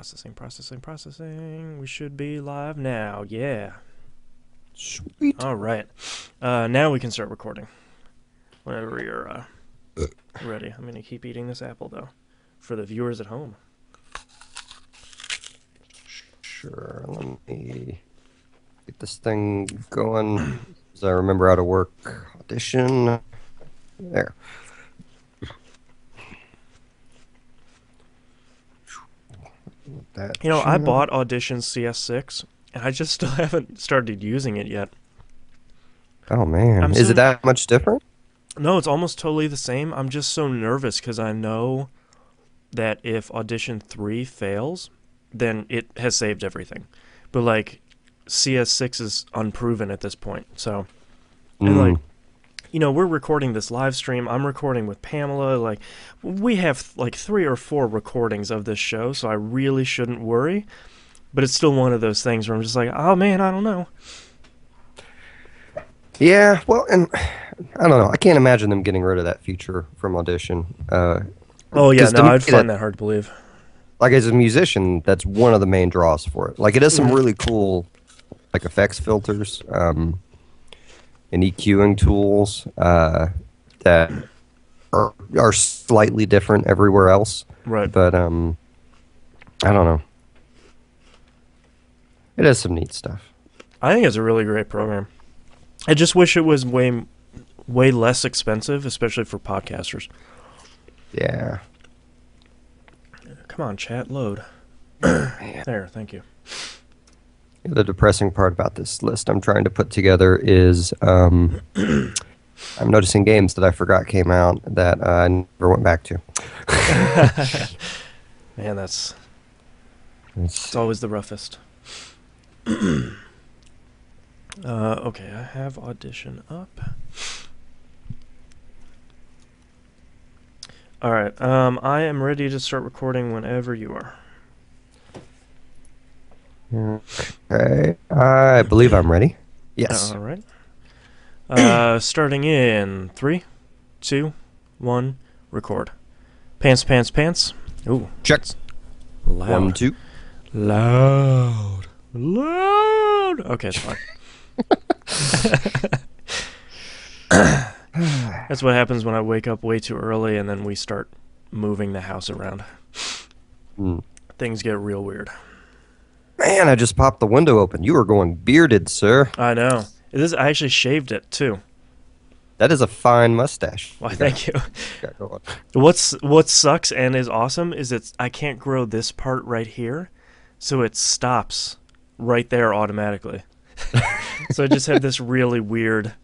Processing. We should be live now. Yeah. Sweet. All right. Now we can start recording. Whenever you're ready. I'm going to keep eating this apple, though, for the viewers at home. Sure. Let me get this thing going. As I remember how to work Audition. There. You know, I bought Audition CS6, and I just still haven't started using it yet. Oh, man. Is it that much different? No, it's almost totally the same. I'm just so nervous because I know that if Audition 3 fails, then it has saved everything. But, like, CS6 is unproven at this point. So, and, like, you know, we're recording this live stream. I'm recording with Pamela. Like, we have, like, 3 or 4 recordings of this show, so I really shouldn't worry. But it's still one of those things where I'm just like, oh, man, I don't know. Yeah, well, and I don't know. I can't imagine them getting rid of that feature from Audition. Oh, yeah, no, I'd find that hard to believe. Like, as a musician, that's one of the main draws for it. Like, it has some really cool, like, effects filters and EQing tools that are slightly different everywhere else. Right. But, I don't know. It has some neat stuff. I think it's a really great program. I just wish it was way less expensive, especially for podcasters. Yeah. Come on, chat, load. There, thank you. The depressing part about this list I'm trying to put together is I'm noticing games that I forgot came out that I never went back to. Man, it's always the roughest. Okay, I have Audition up. All right, I am ready to start recording whenever you are. Okay, I believe I'm ready. Yes. All right. Starting in 3, 2, 1, record. Pants. Ooh. Check. Loud. 1, 2. Loud. Okay, it's fine. That's what happens when I wake up way too early and then we start moving the house around. Things get real weird. Man, I just popped the window open. You are going bearded, sir. I know. I actually shaved it too. That is a fine mustache. Why, thank you. What sucks and is awesome is I can't grow this part right here, so it stops right there automatically. So I just have this really weird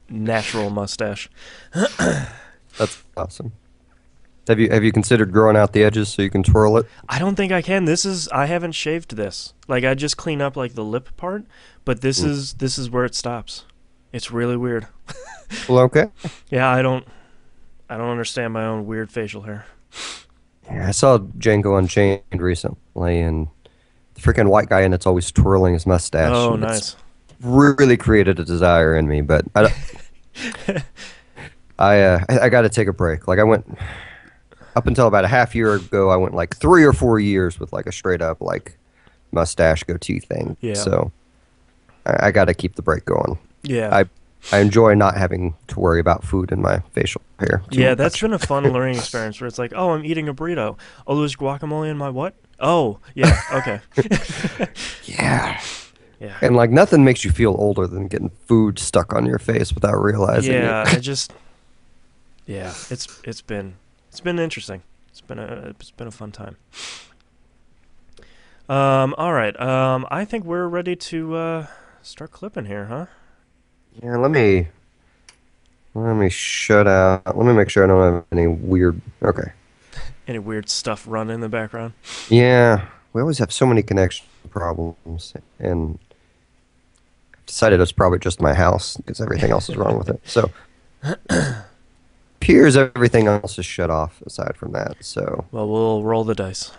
natural mustache. That's awesome. Have you considered growing out the edges so you can twirl it? I don't think I can. I haven't shaved this. Like, I just clean up like the lip part, but this is where it stops. It's really weird. Well, okay. Yeah, I don't understand my own weird facial hair. Yeah, I saw Django Unchained recently, and the freaking white guy in it's always twirling his mustache. Oh, nice. Really created a desire in me, but I got to take a break. Like, I went up until about a half year ago. I went like 3 or 4 years with like a straight up like mustache goatee thing. Yeah. So I got to keep the break going. Yeah. I enjoy not having to worry about food in my facial hair. Yeah, that's been a fun learning experience where it's like, oh, I'm eating a burrito. Oh, there's guacamole in my what? Oh, yeah, okay. Yeah. Yeah. And like nothing makes you feel older than getting food stuck on your face without realizing it. Yeah, it's been interesting. It's been a fun time. All right. I think we're ready to start clipping here, huh? Yeah, let me shut out. Let me make sure I don't have any weird. Okay. Any weird stuff running in the background? Yeah, we always have so many connection problems, and I've decided it's probably just my house because everything else is wrong with it. So, appears everything else is shut off aside from that. So, well, we'll roll the dice.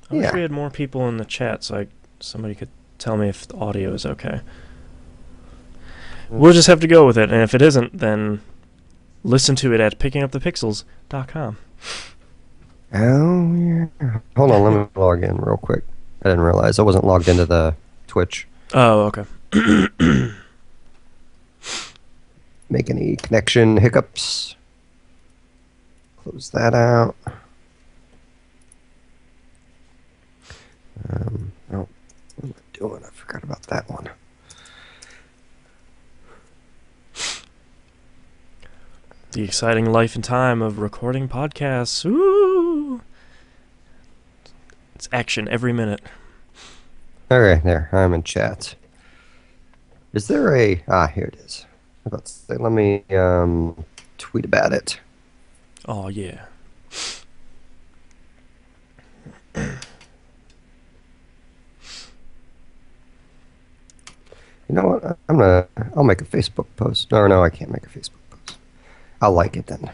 I wish Yeah. we had more people in the chat so somebody could tell me if the audio is okay. We'll just have to go with it, and if it isn't, then listen to it at pickingupthepixels.com. Oh, yeah. Hold on, let me log in real quick. I didn't realize I wasn't logged into the Twitch. Oh, okay. Make any connection hiccups. Close that out. Oh, what am I doing? I forgot about that one. The exciting life and time of recording podcasts. Ooh! It's action every minute. Okay, there. I'm in chat. Is there a... here it is. I was about to say, let me tweet about it. Oh, yeah. You know what? I'll make a Facebook post. No, I can't make a Facebook post. I'll like it then.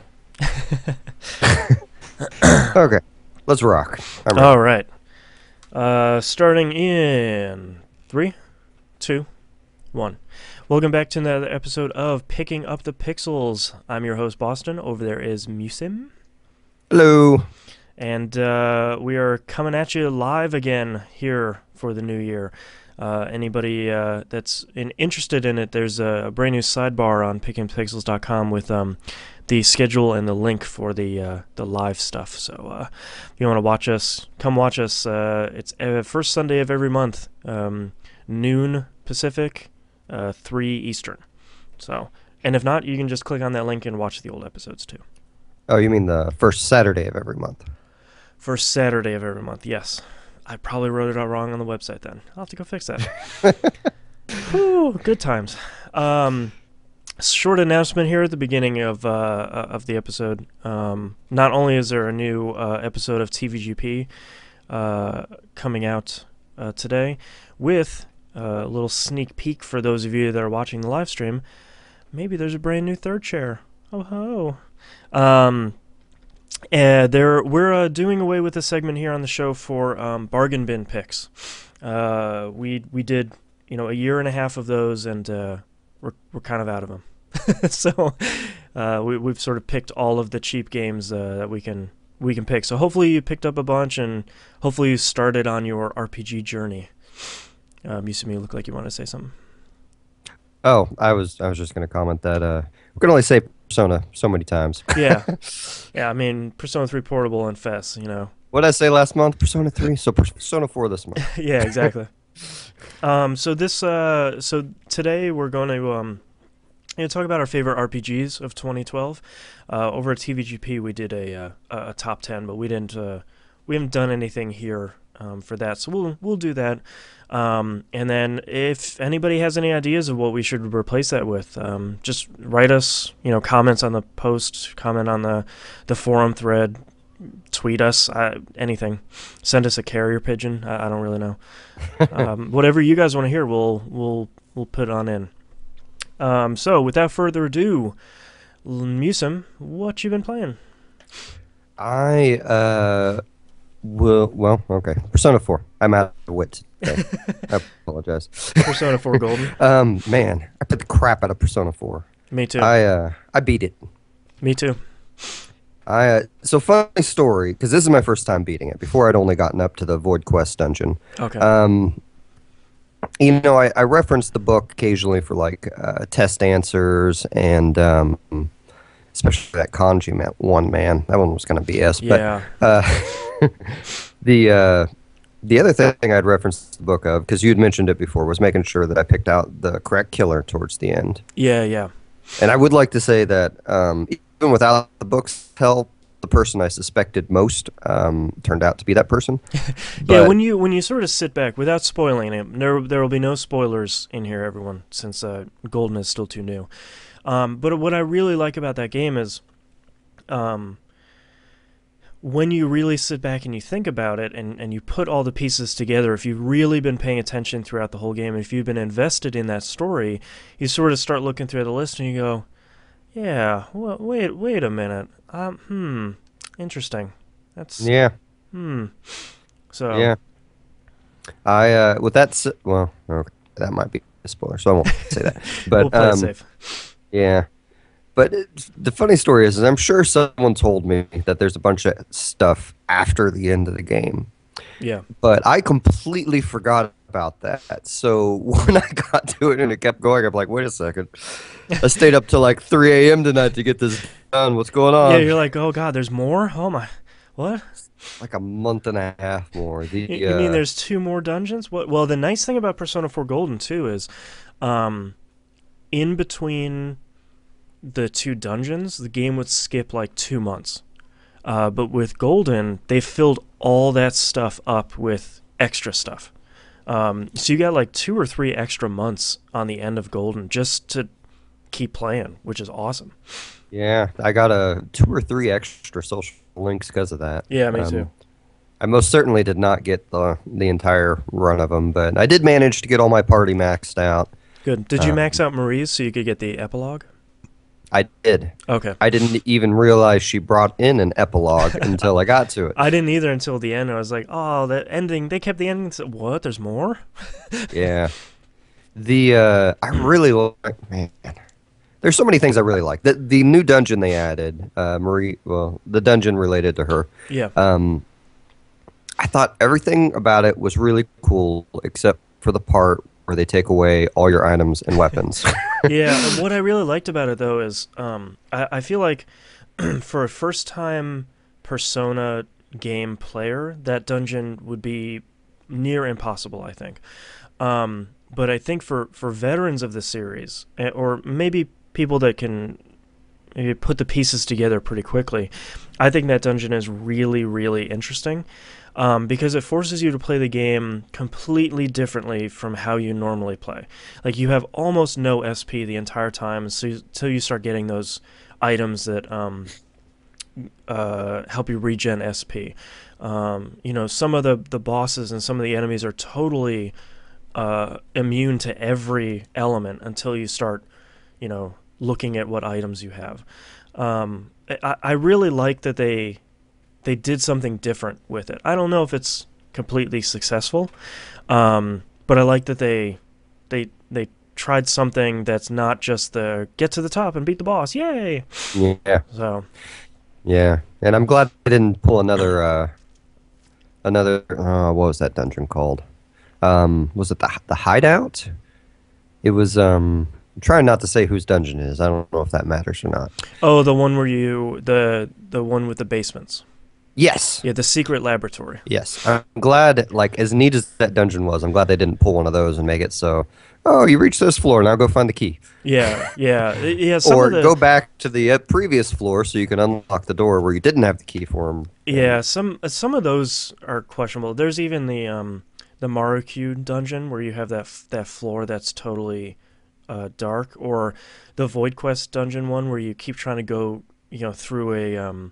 Okay, let's rock. I'm ready. All right. Starting in 3, 2, 1. Welcome back to another episode of Picking Up the Pixels. I'm your host, Boston. Over there is Musim. Hello. And we are coming at you live again here for the new year. Anybody that's interested in it, there's a brand new sidebar on pickingpixels.com with the schedule and the link for the live stuff. So if you want to watch us, come watch us. It's first Sunday of every month, noon Pacific, 3 Eastern. So, and if not, you can just click on that link and watch the old episodes too. Oh, you mean the first Saturday of every month? First Saturday of every month, yes. I probably wrote it out wrong on the website then. I'll have to go fix that. Whew, good times. Short announcement here at the beginning of the episode. Not only is there a new episode of TVGP coming out today, with a little sneak peek for those of you that are watching the live stream, maybe there's a brand new third chair. Oh ho. We're doing away with a segment here on the show for bargain bin picks. We did a year and a half of those, and we're kind of out of them. So we've sort of picked all of the cheap games that we can pick. So hopefully you picked up a bunch, and hopefully you started on your RPG journey. You look like you want to say something. Oh, I was just going to comment that we can only say Persona so many times. Yeah. I mean, Persona 3 Portable and FES, What did I say last month? Persona 3? So Persona 4 this month. Yeah, exactly. So today we're going to talk about our favorite RPGs of 2012. Over at TVGP we did a top 10, but we haven't done anything here for that. So we'll do that. And then if anybody has any ideas of what we should replace that with, just write us, comments on the post, comment on the forum thread, tweet us, anything. Send us a carrier pigeon. I don't really know. Whatever you guys want to hear, we'll put on in. So without further ado, Musim, what you been playing? Okay. Persona 4. I'm out of wit today. I apologize. Persona 4 Golden. Man, I put the crap out of Persona 4. Me too. I beat it. Me too. So funny story, because this is my first time beating it. Before I'd only gotten up to the Void Quest dungeon. Okay. I reference the book occasionally for like test answers and especially that kanji one, man. That one was kind of BS. Yeah. But the other thing I'd referenced the book of, because you'd mentioned it before, was making sure that I picked out the correct killer towards the end. Yeah. And I would like to say that even without the book's help, the person I suspected most turned out to be that person. Yeah, when you sort of sit back without spoiling it, there will be no spoilers in here, everyone, since Golden is still too new. But what I really like about that game is when you really sit back and you think about it and you put all the pieces together, if you've really been paying attention throughout the whole game, if you've been invested in that story, you sort of start looking through the list and you go, yeah, well, wait a minute. Interesting. That's yeah. So yeah. I with that okay, that might be a spoiler, so I won't say that. But we'll play it safe. Yeah. But the funny story is I'm sure someone told me that there's a bunch of stuff after the end of the game, Yeah. but I completely forgot about that. So when I got to it and it kept going, I'm like, wait a second. I stayed up till like 3 a.m. tonight to get this done. What's going Yeah, on? you're like, oh god, there's more. Oh my, what? Like a month and a half more. You mean there's two more dungeons? What? Well, the nice thing about Persona 4 Golden too is, um, in between the two dungeons, the game would skip like 2 months. But with Golden, they filled all that stuff up with extra stuff. So you got like 2 or 3 extra months on the end of Golden just to keep playing, which is awesome. Yeah, I got a 2 or 3 extra social links because of that. Yeah, me too. I most certainly did not get the entire run of them, but I did manage to get all my party maxed out. Good. Did you max out Marie's so you could get the epilogue? I did. Okay. I didn't even realize she brought in an epilogue until I got to it. I didn't either until the end. I was like, oh, that ending. They kept the ending. What? There's more? Yeah. I really like, man. There's so many things I really like. The new dungeon they added, the dungeon related to her. Yeah. I thought everything about it was really cool except for the part where they take away all your items and weapons. Yeah. What I really liked about it, though, is I feel like for a first-time Persona game player, that dungeon would be near impossible, I think. But I think for veterans of the series, or maybe people that can maybe put the pieces together pretty quickly, I think that dungeon is really, really interesting. Because it forces you to play the game completely differently from how you normally play. Like, you have almost no SP the entire time until you start getting those items that help you regen SP. Some of the bosses and some of the enemies are totally immune to every element until you start, looking at what items you have. I really like that they did something different with it. I don't know if it's completely successful, but I like that they tried something that's not just the get to the top and beat the boss, yay! Yeah. So Yeah, and I'm glad they didn't pull another what was that dungeon called? Was it the hideout? It was I'm trying not to say whose dungeon it is. I don't know if that matters or not. oh, the one where the one with the basements. Yes. Yeah, the secret laboratory. Yes. I'm glad, like, as neat as that dungeon was, I'm glad they didn't pull one of those and make it so, oh, you reached this floor, now go find the key. Yeah. Or go back to the previous floor so you can unlock the door where you didn't have the key for them. Yeah, some of those are questionable. There's even the Marukyu dungeon where you have that floor that's totally dark, or the Void Quest dungeon one where you keep trying to go, through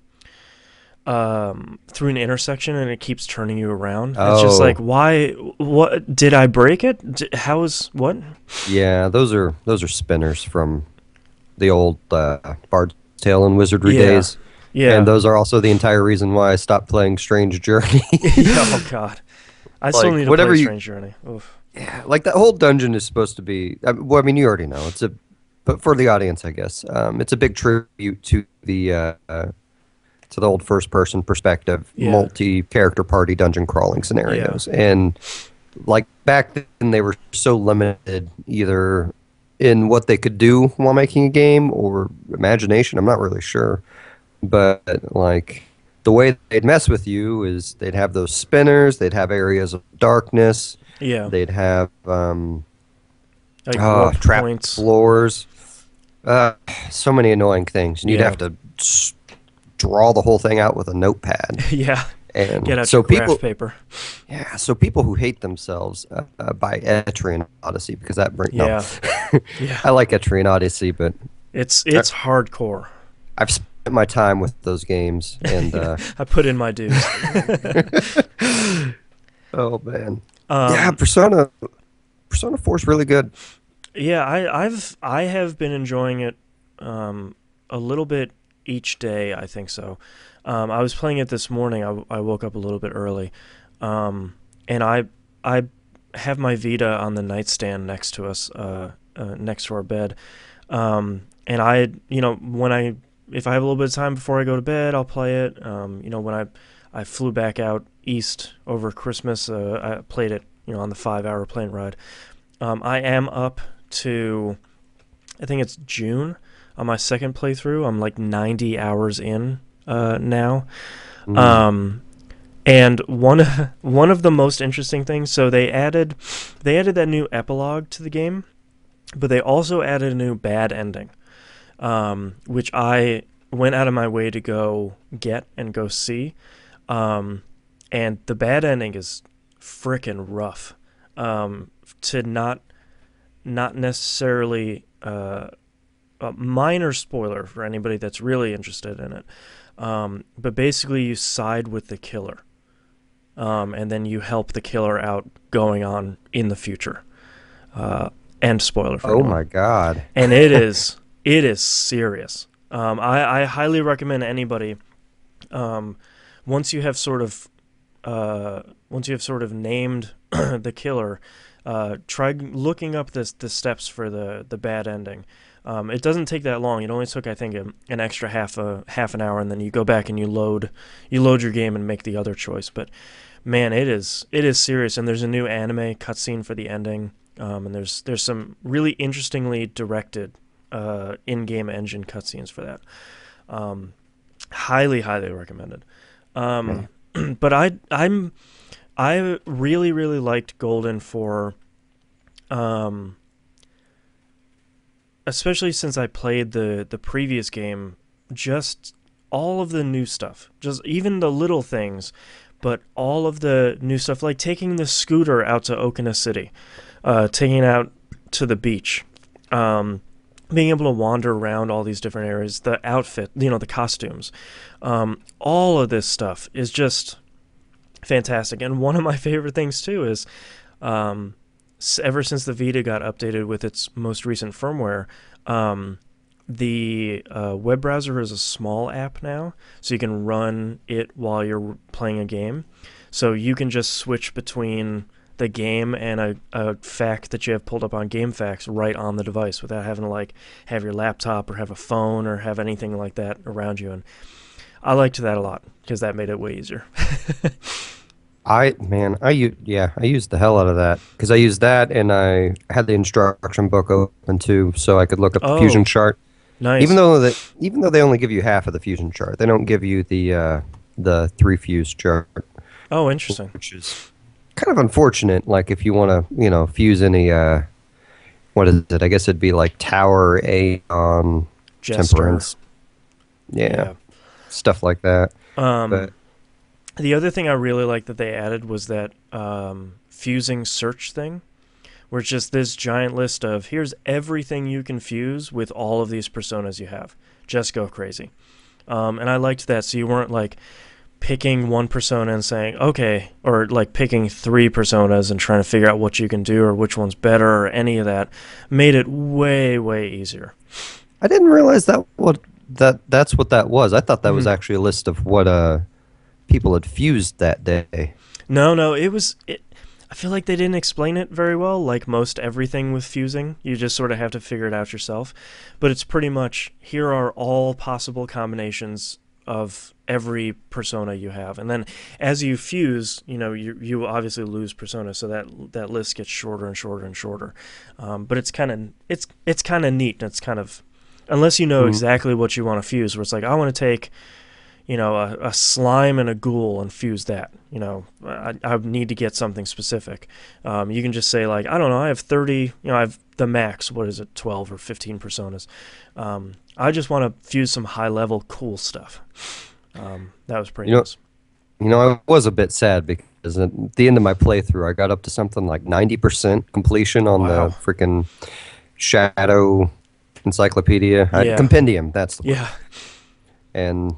through an intersection and it keeps turning you around. It's just like, why? What did I break it? How is what? Yeah, those are spinners from the old Bard's Tale and Wizardry days. Yeah, and those are also the entire reason why I stopped playing Strange Journey. Oh God, I still need to play Strange Journey. Oof. Yeah, like that whole dungeon is supposed to be. Well, I mean, you already know but for the audience, I guess, it's a big tribute to the old first-person perspective, multi-character party dungeon crawling scenarios. And like back then, they were so limited either in what they could do while making a game or imagination. I'm not really sure, but like the way they'd mess with you is they'd have those spinners, they'd have areas of darkness, they'd have like trap points. Floors, so many annoying things, and you'd have to draw the whole thing out with a notepad. And get out so your graph paper. Yeah, so people who hate themselves buy Etrian Odyssey because that brings. Yeah. I like Etrian Odyssey, but it's hardcore. I've spent my time with those games, and I put in my dues. Oh man, Persona 4 is really good. Yeah, I have been enjoying it a little bit each day. I think so. I was playing it this morning. I woke up a little bit early, and I have my Vita on the nightstand next to us, next to our bed, and I, when if I have a little bit of time before I go to bed, I'll play it. When I flew back out east over Christmas, I played it, on the 5-hour plane ride. I am up to, I think it's June on my second playthrough. I'm like 90 hours in now. Mm. And one of the most interesting things, so they added that new epilogue to the game, but they also added a new bad ending, which I went out of my way to go get and go see. And the bad ending is frickin' rough. To not necessarily a minor spoiler for anybody that's really interested in it. But basically, you side with the killer, and then you help the killer out going on in the future. And spoiler for Oh anyone. my God. And it is serious. I highly recommend anybody, once you have sort of named the killer, try looking up the steps for the bad ending. It doesn't take that long. It only took, I think, an extra half an hour, and then you go back and you load your game and make the other choice. But man, it is serious. And there's a new anime cutscene for the ending, and there's some really interestingly directed in-game engine cutscenes for that. Highly recommended. But I really liked Golden for, especially since I played the previous game, just all of the new stuff, just even the little things, but all of the new stuff, like taking the scooter out to Okina City, taking it out to the beach, being able to wander around all these different areas, the outfit, the costumes, all of this stuff is just fantastic. And one of my favorite things too is, ever since the Vita got updated with its most recent firmware, the web browser is a small app now, so you can run it while you're playing a game. So you can just switch between the game and a fact that you have pulled up on GameFAQs right on the device without having to like have your laptop or have a phone or have anything like that around you. And I liked that a lot because that made it way easier. I used the hell out of that because I used that and I had the instruction book open too, so I could look up the fusion Oh, chart. nice. Even though they only give you half of the fusion chart, they don't give you the 3 fuse chart, Oh, interesting. which is kind of unfortunate. Like if you want to, fuse any, what is it? I guess it'd be like Tower, Aeon, Jester. Temperance, yeah, stuff like that. But The other thing I really liked that they added was that fusing search thing, where it's just this giant list of here's everything you can fuse with all of these personas you have. Just go crazy. And I liked that, so you weren't like picking one persona and saying, okay, or like picking 3 personas and trying to figure out what you can do or which one's better or any of that. Made it way easier. I didn't realize that's what that was. I thought that was Mhm. actually a list of what people had fused that day. No, I feel like they didn't explain it very well, like most everything with fusing. You just sort of have to figure it out yourself. But it's pretty much, here are all possible combinations of every persona you have. And then as you fuse, you obviously lose persona, so that list gets shorter and shorter and shorter. But it's kind of neat. And it's kind of, unless you know exactly what you want to fuse, where it's like, I want to take a slime and a ghoul and fuse that. I need to get something specific. You can just say, like, I don't know, I have 30, I have the max, 12 or 15 personas. I just want to fuse some high-level cool stuff. That was pretty nice. I was a bit sad because at the end of my playthrough, I got up to something like 90% completion on Wow. the freaking Shadow Encyclopedia. Yeah. Compendium, that's the word. Yeah. And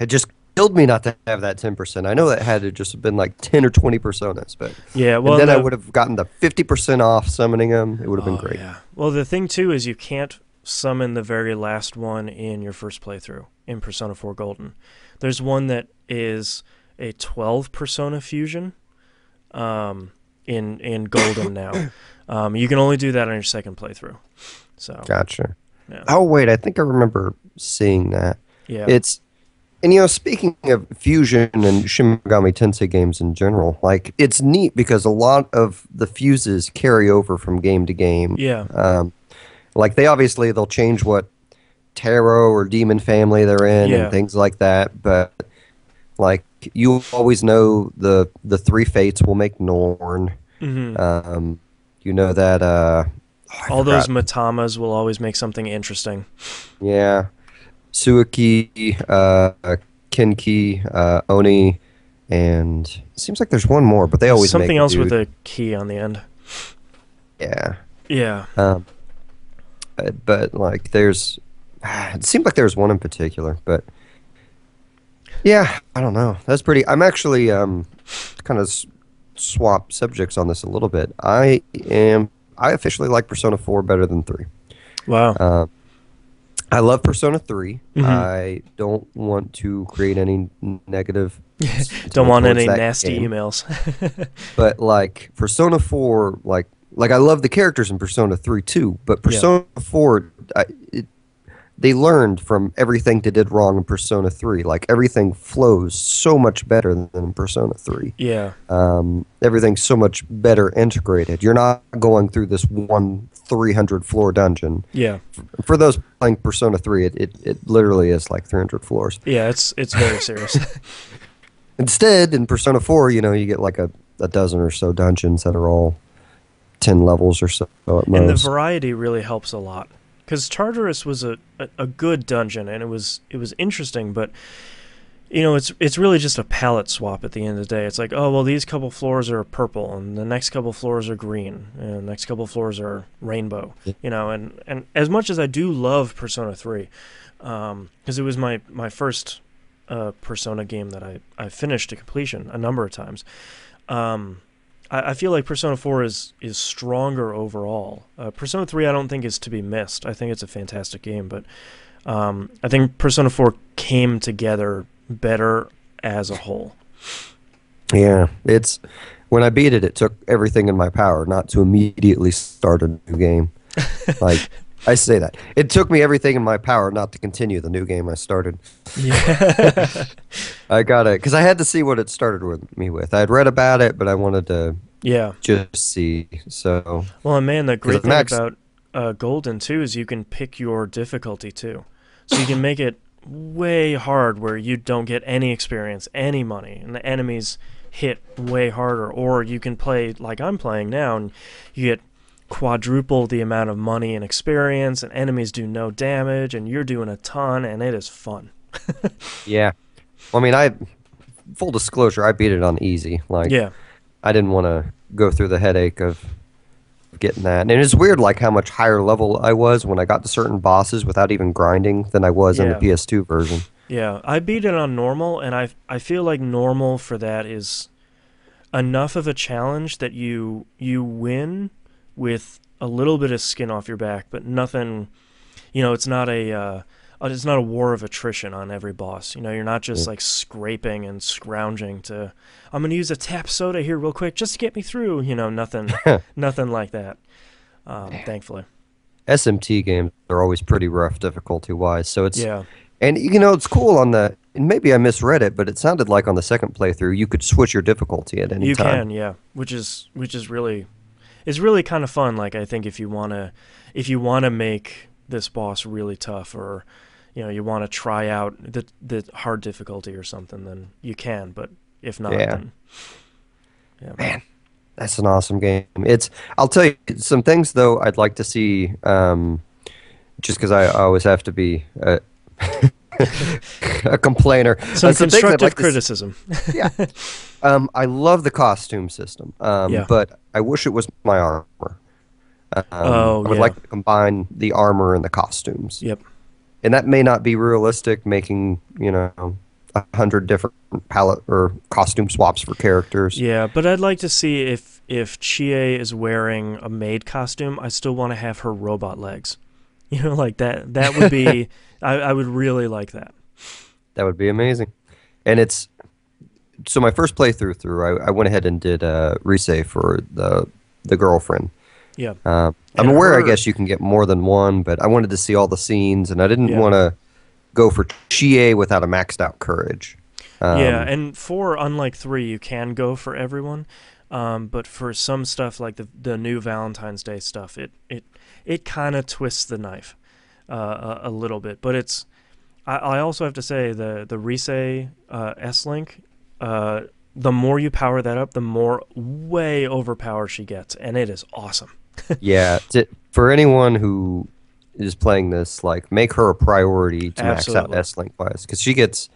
it just killed me not to have that 10%. I know that had to just have been like 10 or 20 personas, but Yeah, well, and then I would have gotten the 50% off summoning them. It would have been great. Yeah. Well, the thing, too, is you can't summon the very last one in your first playthrough in Persona 4 Golden. There's one that is a 12 persona fusion in Golden now. You can only do that on your second playthrough. So Gotcha. Yeah. Oh wait, I think I remember seeing that. Yeah. It's and speaking of fusion and Shin Megami Tensei games in general, like it's neat because a lot of the fuses carry over from game to game. Yeah. Like they'll change what tarot or demon family they're in and Yeah. things like that, but like you always know the three fates will make Norn. Hmm. You know that I All those forgot. Matamas will always make something interesting. Yeah. Suiki, Kinki, Oni, and it seems like there's one more, but they There's always make something a else with dude. a key on the end. Yeah. Yeah. Um, but like there's it seemed like there's one in particular, but yeah, I don't know. That's pretty. I'm actually kind of swap subjects on this a little bit. I officially like Persona 4 better than 3. Wow. Uh, I love Persona 3. Hmm. I don't want to create any negative Don't sentiment want towards any that nasty game. emails. But like Persona 4, like I love the characters in Persona 3 too, but Yeah. Persona 4 they learned from everything they did wrong in Persona 3. Like everything flows so much better than in Persona 3. Yeah. Everything's so much better integrated. You're not going through this one 300 floor dungeon. Yeah. For those playing Persona 3, it literally is like 300 floors. Yeah. It's very serious. Instead, in Persona 4, you get like a dozen or so dungeons that are all 10 levels or so at And the most. variety really helps a lot. Because Tartarus was a good dungeon, and it was interesting, but it's really just a palette swap at the end of the day. It's like, oh well, these couple floors are purple, and the next couple floors are green, and the next couple floors are rainbow. And as much as I do love Persona 3, because it was my first Persona game that I finished to completion a number of times. I feel like Persona 4 is stronger overall. Persona 3 I don't think is to be missed. I think it's a fantastic game, but I think Persona 4 came together better as a whole. Yeah, it's when I beat it, it took everything in my power not to immediately start a new game. Like I say that it took me everything in my power not to continue the new game I started. Yeah. I got it because I had to see what it started with me with. I had read about it, but I wanted to Yeah. just see. So Well, and man, the great thing Max, about Golden too is you can pick your difficulty too. So you can make it way hard where you don't get any experience, any money, and the enemies hit way harder. Or you can play like I'm playing now, and you get quadruple the amount of money and experience, and enemies do no damage, and you're doing a ton, and it is fun. yeah. Well, I mean, full disclosure, I beat it on easy. Like Yeah. I didn't want to go through the headache of getting that. And it's weird, like how much higher level I was when I got to certain bosses without even grinding than I was in the Yeah. PS2 version. Yeah. I beat it on normal, and I feel like normal for that is enough of a challenge that you win with a little bit of skin off your back, but nothing. It's not a war of attrition on every boss. You're not just Yeah. like scraping and scrounging to. I'm gonna use a tap soda here real quick just to get me through. Nothing, nothing like that. Thankfully. SMT games are always pretty rough difficulty wise. So it's Yeah. and it's cool on the and maybe I misread it, but it sounded like on the second playthrough you could switch your difficulty at any You time. can, yeah, which is really, it's really kind of fun. Like I think if you wanna make this boss really tough, or you want to try out the hard difficulty or something, then you can. But if not, Yeah. then yeah. Man, that's an awesome game. I'll tell you some things though I'd like to see. Just because I always have to be a complainer. Some Some things I'd constructive like to criticism. yeah. I love the costume system, Yeah. but I wish it was my armor. Oh, I would yeah. like to combine the armor and the costumes. Yep. And that may not be realistic, making 100 different palette or costume swaps for characters. Yeah, but I'd like to see if Chie is wearing a maid costume, I still want to have her robot legs. Like that. That would be. I would really like that. That would be amazing. And it's so my first playthrough I went ahead and did a resave for the girlfriend. Yeah. I'm And aware, I her, guess you can get more than one, but I wanted to see all the scenes, and I didn't yeah. want to go for Chie without a maxed out courage. Yeah, Um, and 4, unlike 3, you can go for everyone. But for some stuff like the new Valentine's Day stuff, it kind of twists the knife a little bit. But I also have to say the Rise S-Link, the more you power that up, the more way overpowered she gets, and it is awesome. yeah, for anyone who is playing this, like, make her a priority to max out Absolutely. S Link wise, because she gets.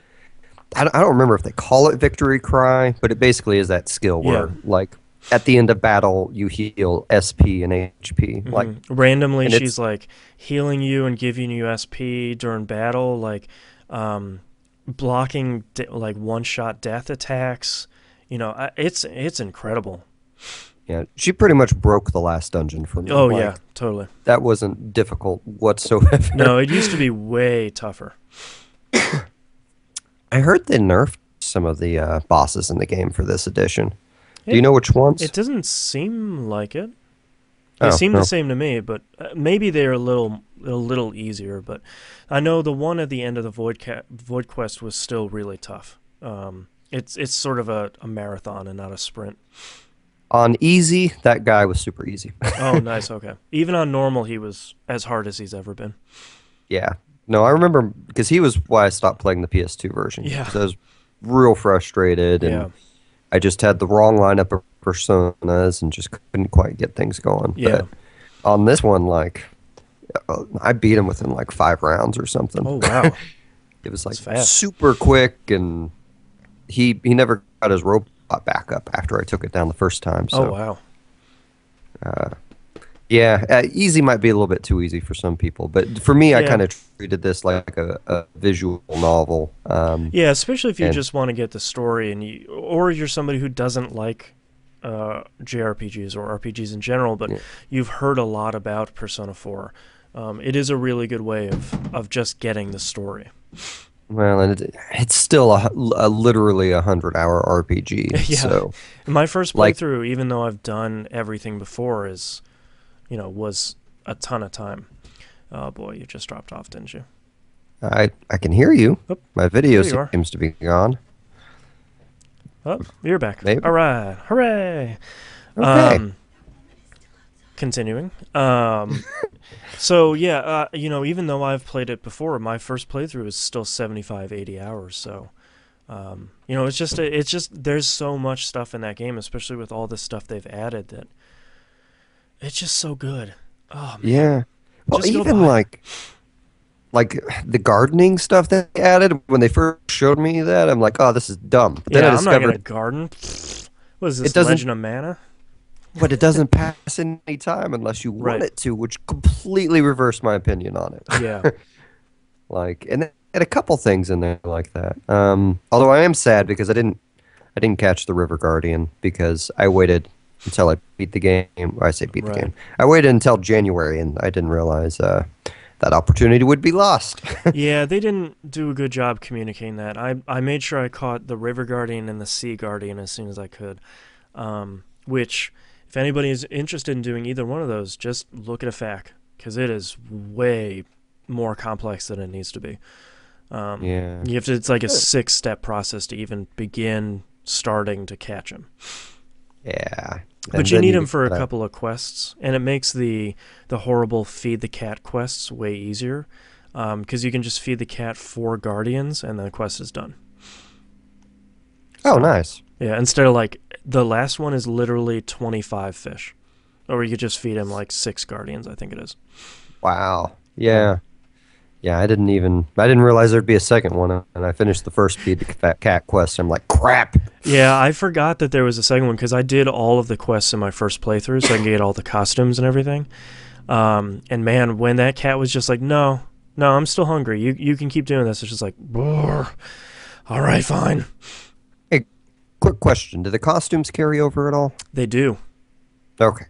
I don't remember if they call it Victory Cry, but it basically is that skill Yeah. where, like, at the end of battle, you heal SP and HP. Like, Randomly, and she's it's like healing you and giving you SP during battle, like um, blocking like one-shot death attacks. It's incredible. yeah, she pretty much broke the last dungeon for me. Oh yeah, Like, totally. that wasn't difficult whatsoever. No, it used to be way tougher. I heard they nerfed some of the bosses in the game for this edition. Do you It know which ones? it doesn't seem like it. They Oh, seem the no. same to me, but maybe they're a little easier. But I know the one at the end of the Void Quest was still really tough. It's sort of a marathon and not a sprint. On easy, that guy was super easy. Oh, nice. Okay. Even on normal, he was as hard as he's ever been. Yeah. No, I remember because he was why I stopped playing the PS2 version. Yeah. Because I was real frustrated Yeah. and I just had the wrong lineup of personas and just couldn't quite get things going. Yeah. But on this one, like, I beat him within like 5 rounds or something. Oh, wow. It was like That's fast. super quick, and he never got his robot back up after I took it down the first time. So Oh, wow. yeah, easy might be a little bit too easy for some people, but for me, I Yeah. kind of treated this like a visual novel. Yeah, especially if you And just want to get the story or you're somebody who doesn't like JRPGs or RPGs in general, but yeah, you've heard a lot about Persona 4. It is a really good way of just getting the story. well, and it's still a literally 100-hour RPG. Yeah. So My first like, playthrough, even though I've done everything before, was a ton of time. Oh boy, you just dropped off, didn't you? I can hear you. Oh, My video there you are. seems to be gone. Oh, you're back. Maybe. All right, hooray! Okay. Continuing. So yeah, even though I've played it before, my first playthrough is still 75, 80 hours. So, it's just there's so much stuff in that game, especially with all the stuff they've added, that it's just so good. Oh man, Yeah. Well, just go even buy it. like the gardening stuff that they added when they first showed me that, I'm like, oh, this is dumb. But then I Yeah, I'm not gonna discovered garden. What is it this, doesn't, Legend of Mana? but it doesn't pass any time unless you want Right. it to, which completely reversed my opinion on it. Yeah. Like, and a couple things in there like that. Although I am sad because I didn't catch the River Guardian because I waited until I beat the game. Or I say beat the Right. game. I waited until January, and I didn't realize that opportunity would be lost. Yeah, they didn't do a good job communicating that. I made sure I caught the River Guardian and the Sea Guardian as soon as I could. Which, if anybody is interested in doing either one of those, just look at a FAQ, because it is way more complex than it needs to be. Yeah. It's like a 6-step process to even begin starting to catch them. Yeah. But And you then need them for a gotta- couple of quests, and it makes the horrible feed the cat quests way easier, because you can just feed the cat 4 guardians, and the quest is done. Oh, So, nice. yeah, instead of like the last one is literally 25 fish, or you could just feed him like 6 guardians, I think it is. Wow. Yeah. Yeah, I didn't realize there'd be a second one, and I finished the first Feed the Fat Cat quest. I'm like, crap. Yeah, I forgot that there was a second one because I did all of the quests in my first playthrough, so I can get all the costumes and everything. And man, when that cat was just like, no, I'm still hungry. You can keep doing this. It's just like, all right, fine. Hey, quick question: do the costumes carry over at all? They do. Okay.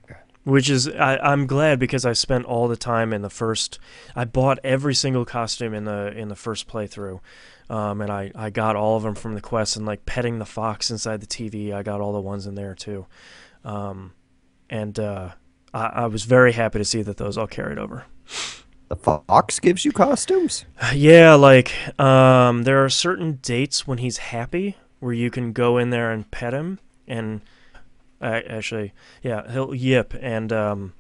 Which is, I'm glad because I spent all the time in the first. I bought every single costume in the first playthrough, and I got all of them from the quest, and like petting the fox inside the TV. I got all the ones in there too, and I was very happy to see that those all carried over. The fox gives you costumes? Yeah, like there are certain dates when he's happy where you can go in there and pet him, and actually, yeah, he'll yip and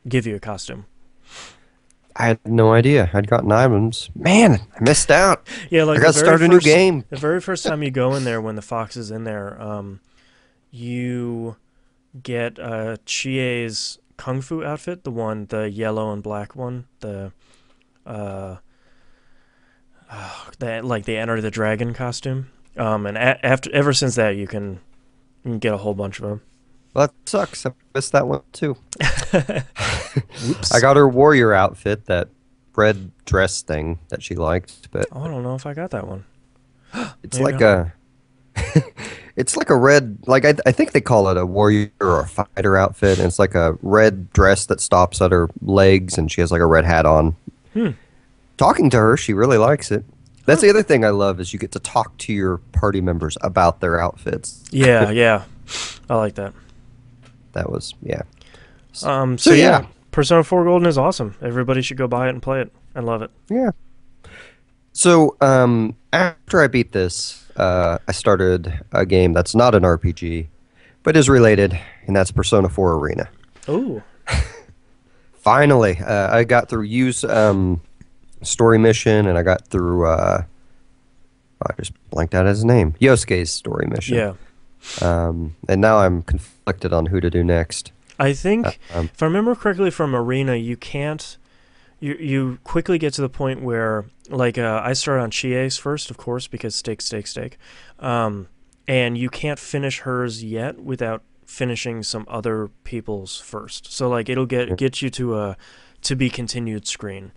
give you a costume. I had no idea. I'd gotten items. Man, I missed out. Yeah, like I got to start a new game. The very first time you go in there, when the fox is in there, you get Chie's kung fu outfit, the yellow and black one, uh, that like the Enter the Dragon costume. And ever since that, you can get a whole bunch of them. Well, that sucks. I missed that one too. Whoops. I got her warrior outfit, that red dress thing that she liked, but Oh, I don't know if I got that one. it's Maybe like a it's like a red, like I think they call it a warrior or a fighter outfit, and it's like a red dress that stops at her legs, and she has like a red hat on. Talking to her, she really likes it. That's the other thing I love, is you get to talk to your party members about their outfits. Yeah, yeah, I like that. That was, yeah. So yeah, Persona 4 Golden is awesome. Everybody should go buy it and play it. I love it. Yeah. So after I beat this, I started a game that's not an RPG, but is related, and that's Persona 4 Arena. Ooh. Finally, I got through Yu's story mission, and I got through, I just blanked out his name, Yosuke's story mission. Yeah. And now I'm conflicted on who to do next. I think, if I remember correctly from Arena, you can't... You quickly get to the point where, like, I started on Chie's first, of course, because steak. And you can't finish hers yet without finishing some other people's first. So, like, it'll get you to a to be continued screen.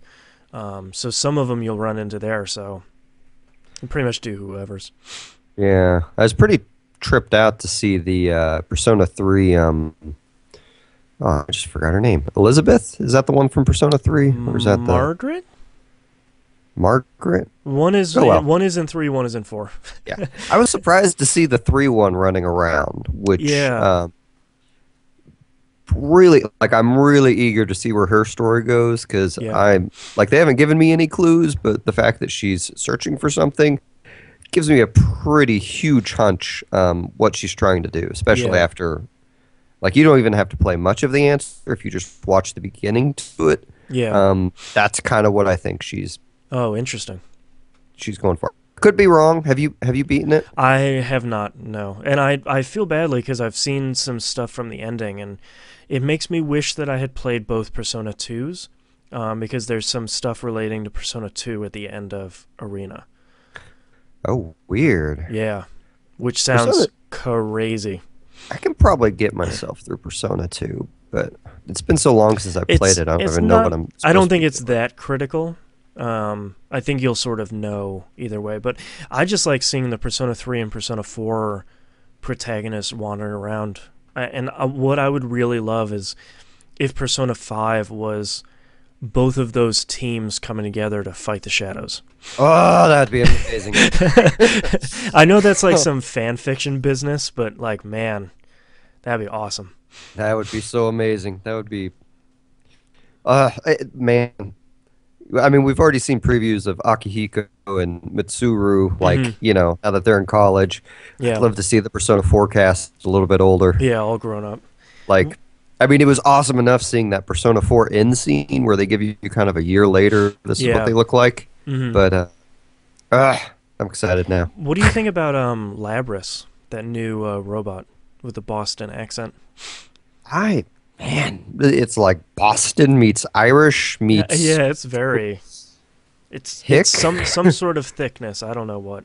So some of them you'll run into there, so you pretty much do whoever's. Yeah, I was pretty tripped out to see the Persona 3... Oh, I just forgot her name. Elizabeth? Is that the one from Persona 3? Or is that Margaret? Margaret? One is one is in 3, one is in 4. Yeah. I was surprised to see the 3 one running around, which really, like, I'm really eager to see where her story goes, because I'm like, they haven't given me any clues, but the fact that she's searching for something gives me a pretty huge hunch what she's trying to do, especially after... Like, you don't even have to play much of the answer if you just watch the beginning to it. Yeah. That's kind of what I think she's interesting. She's going for. Could be wrong. Have you beaten it? I have not, no. And I feel badly because I've seen some stuff from the ending, and it makes me wish that I had played both Persona 2s, because there's some stuff relating to Persona 2 at the end of Arena. Oh, weird. Yeah. Which sounds crazy. I can probably get myself through Persona 2, but it's been so long since I played it, I don't even know what I'm supposed I don't think to it's that critical. I think you'll sort of know either way, but I just like seeing the Persona 3 and Persona 4 protagonists wandering around. And what I would really love is if Persona 5 was both of those teams coming together to fight the shadows. Oh, that'd be amazing. I know that's like some fan fiction business, but like, man, that'd be awesome. That would be so amazing. That would be... man. I mean, we've already seen previews of Akihiko and Mitsuru, like, you know, now that they're in college. Yeah. I'd love to see the Persona 4 cast a little bit older. Yeah, all grown up. Like... I mean, it was awesome enough seeing that Persona 4 end scene where they give you kind of a year later, this is what they look like. But I'm excited now. What do you think about Labris, that new robot with the Boston accent? Man, it's like Boston meets Irish meets... Yeah, it's very... It's some sort of thickness. I don't know what.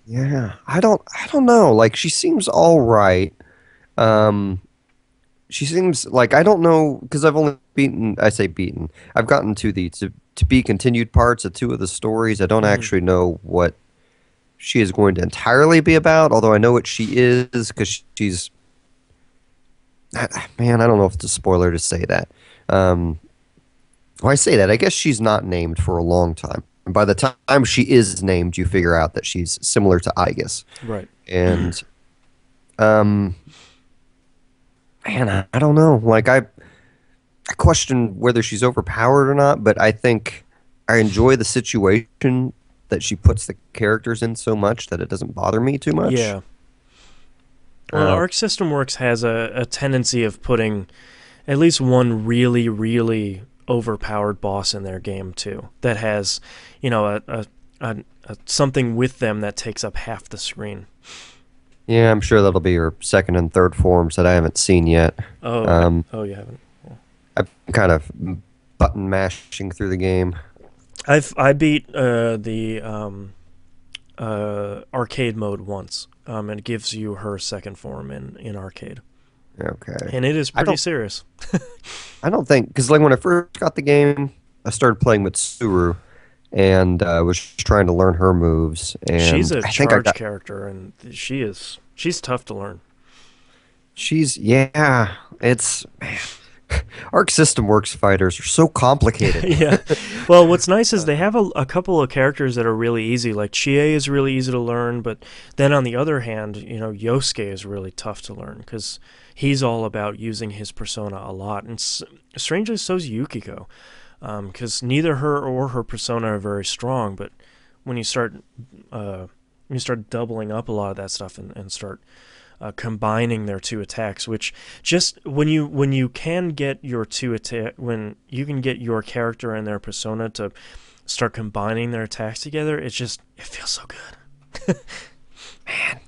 Yeah, I don't know. Like, she seems all right. She seems like, I don't know, because I've only beaten. I've gotten to the to be continued parts of 2 of the stories. I don't actually know what she is going to entirely be about, although I know what she is, because she's... Man, I don't know if it's a spoiler to say that. Well, I say that. I guess she's not named for a long time. And by the time she is named, you figure out that she's similar to Aigis. Right. And... Man, I don't know. Like, question whether she's overpowered or not, but I think I enjoy the situation that she puts the characters in so much that it doesn't bother me too much. Yeah. Well, Arc System Works has a tendency of putting at least one really, really overpowered boss in their game too. That has, a something with them that takes up half the screen. Yeah, I'm sure that'll be her second and third forms that I haven't seen yet. Oh, you haven't. Yeah. I'm kind of button mashing through the game. I beat the arcade mode once. And it gives you her second form in arcade. Okay. And it is pretty serious. I don't think, because like when I first got the game, I started playing with Suru, and was trying to learn her moves. And she's a charge character, and she's tough to learn. It's man. Arc System Works fighters are so complicated. Yeah. Well, what's nice is they have a couple of characters that are really easy. Like Chie is really easy to learn, but then on the other hand, Yosuke is really tough to learn because he's all about using his persona a lot. And strangely, so's Yukiko, because neither her or her persona are very strong. But when you start doubling up a lot of that stuff and start combining their two attacks, which just when you can get your when you can get your character and their persona to start combining their attacks together, it feels so good. Man,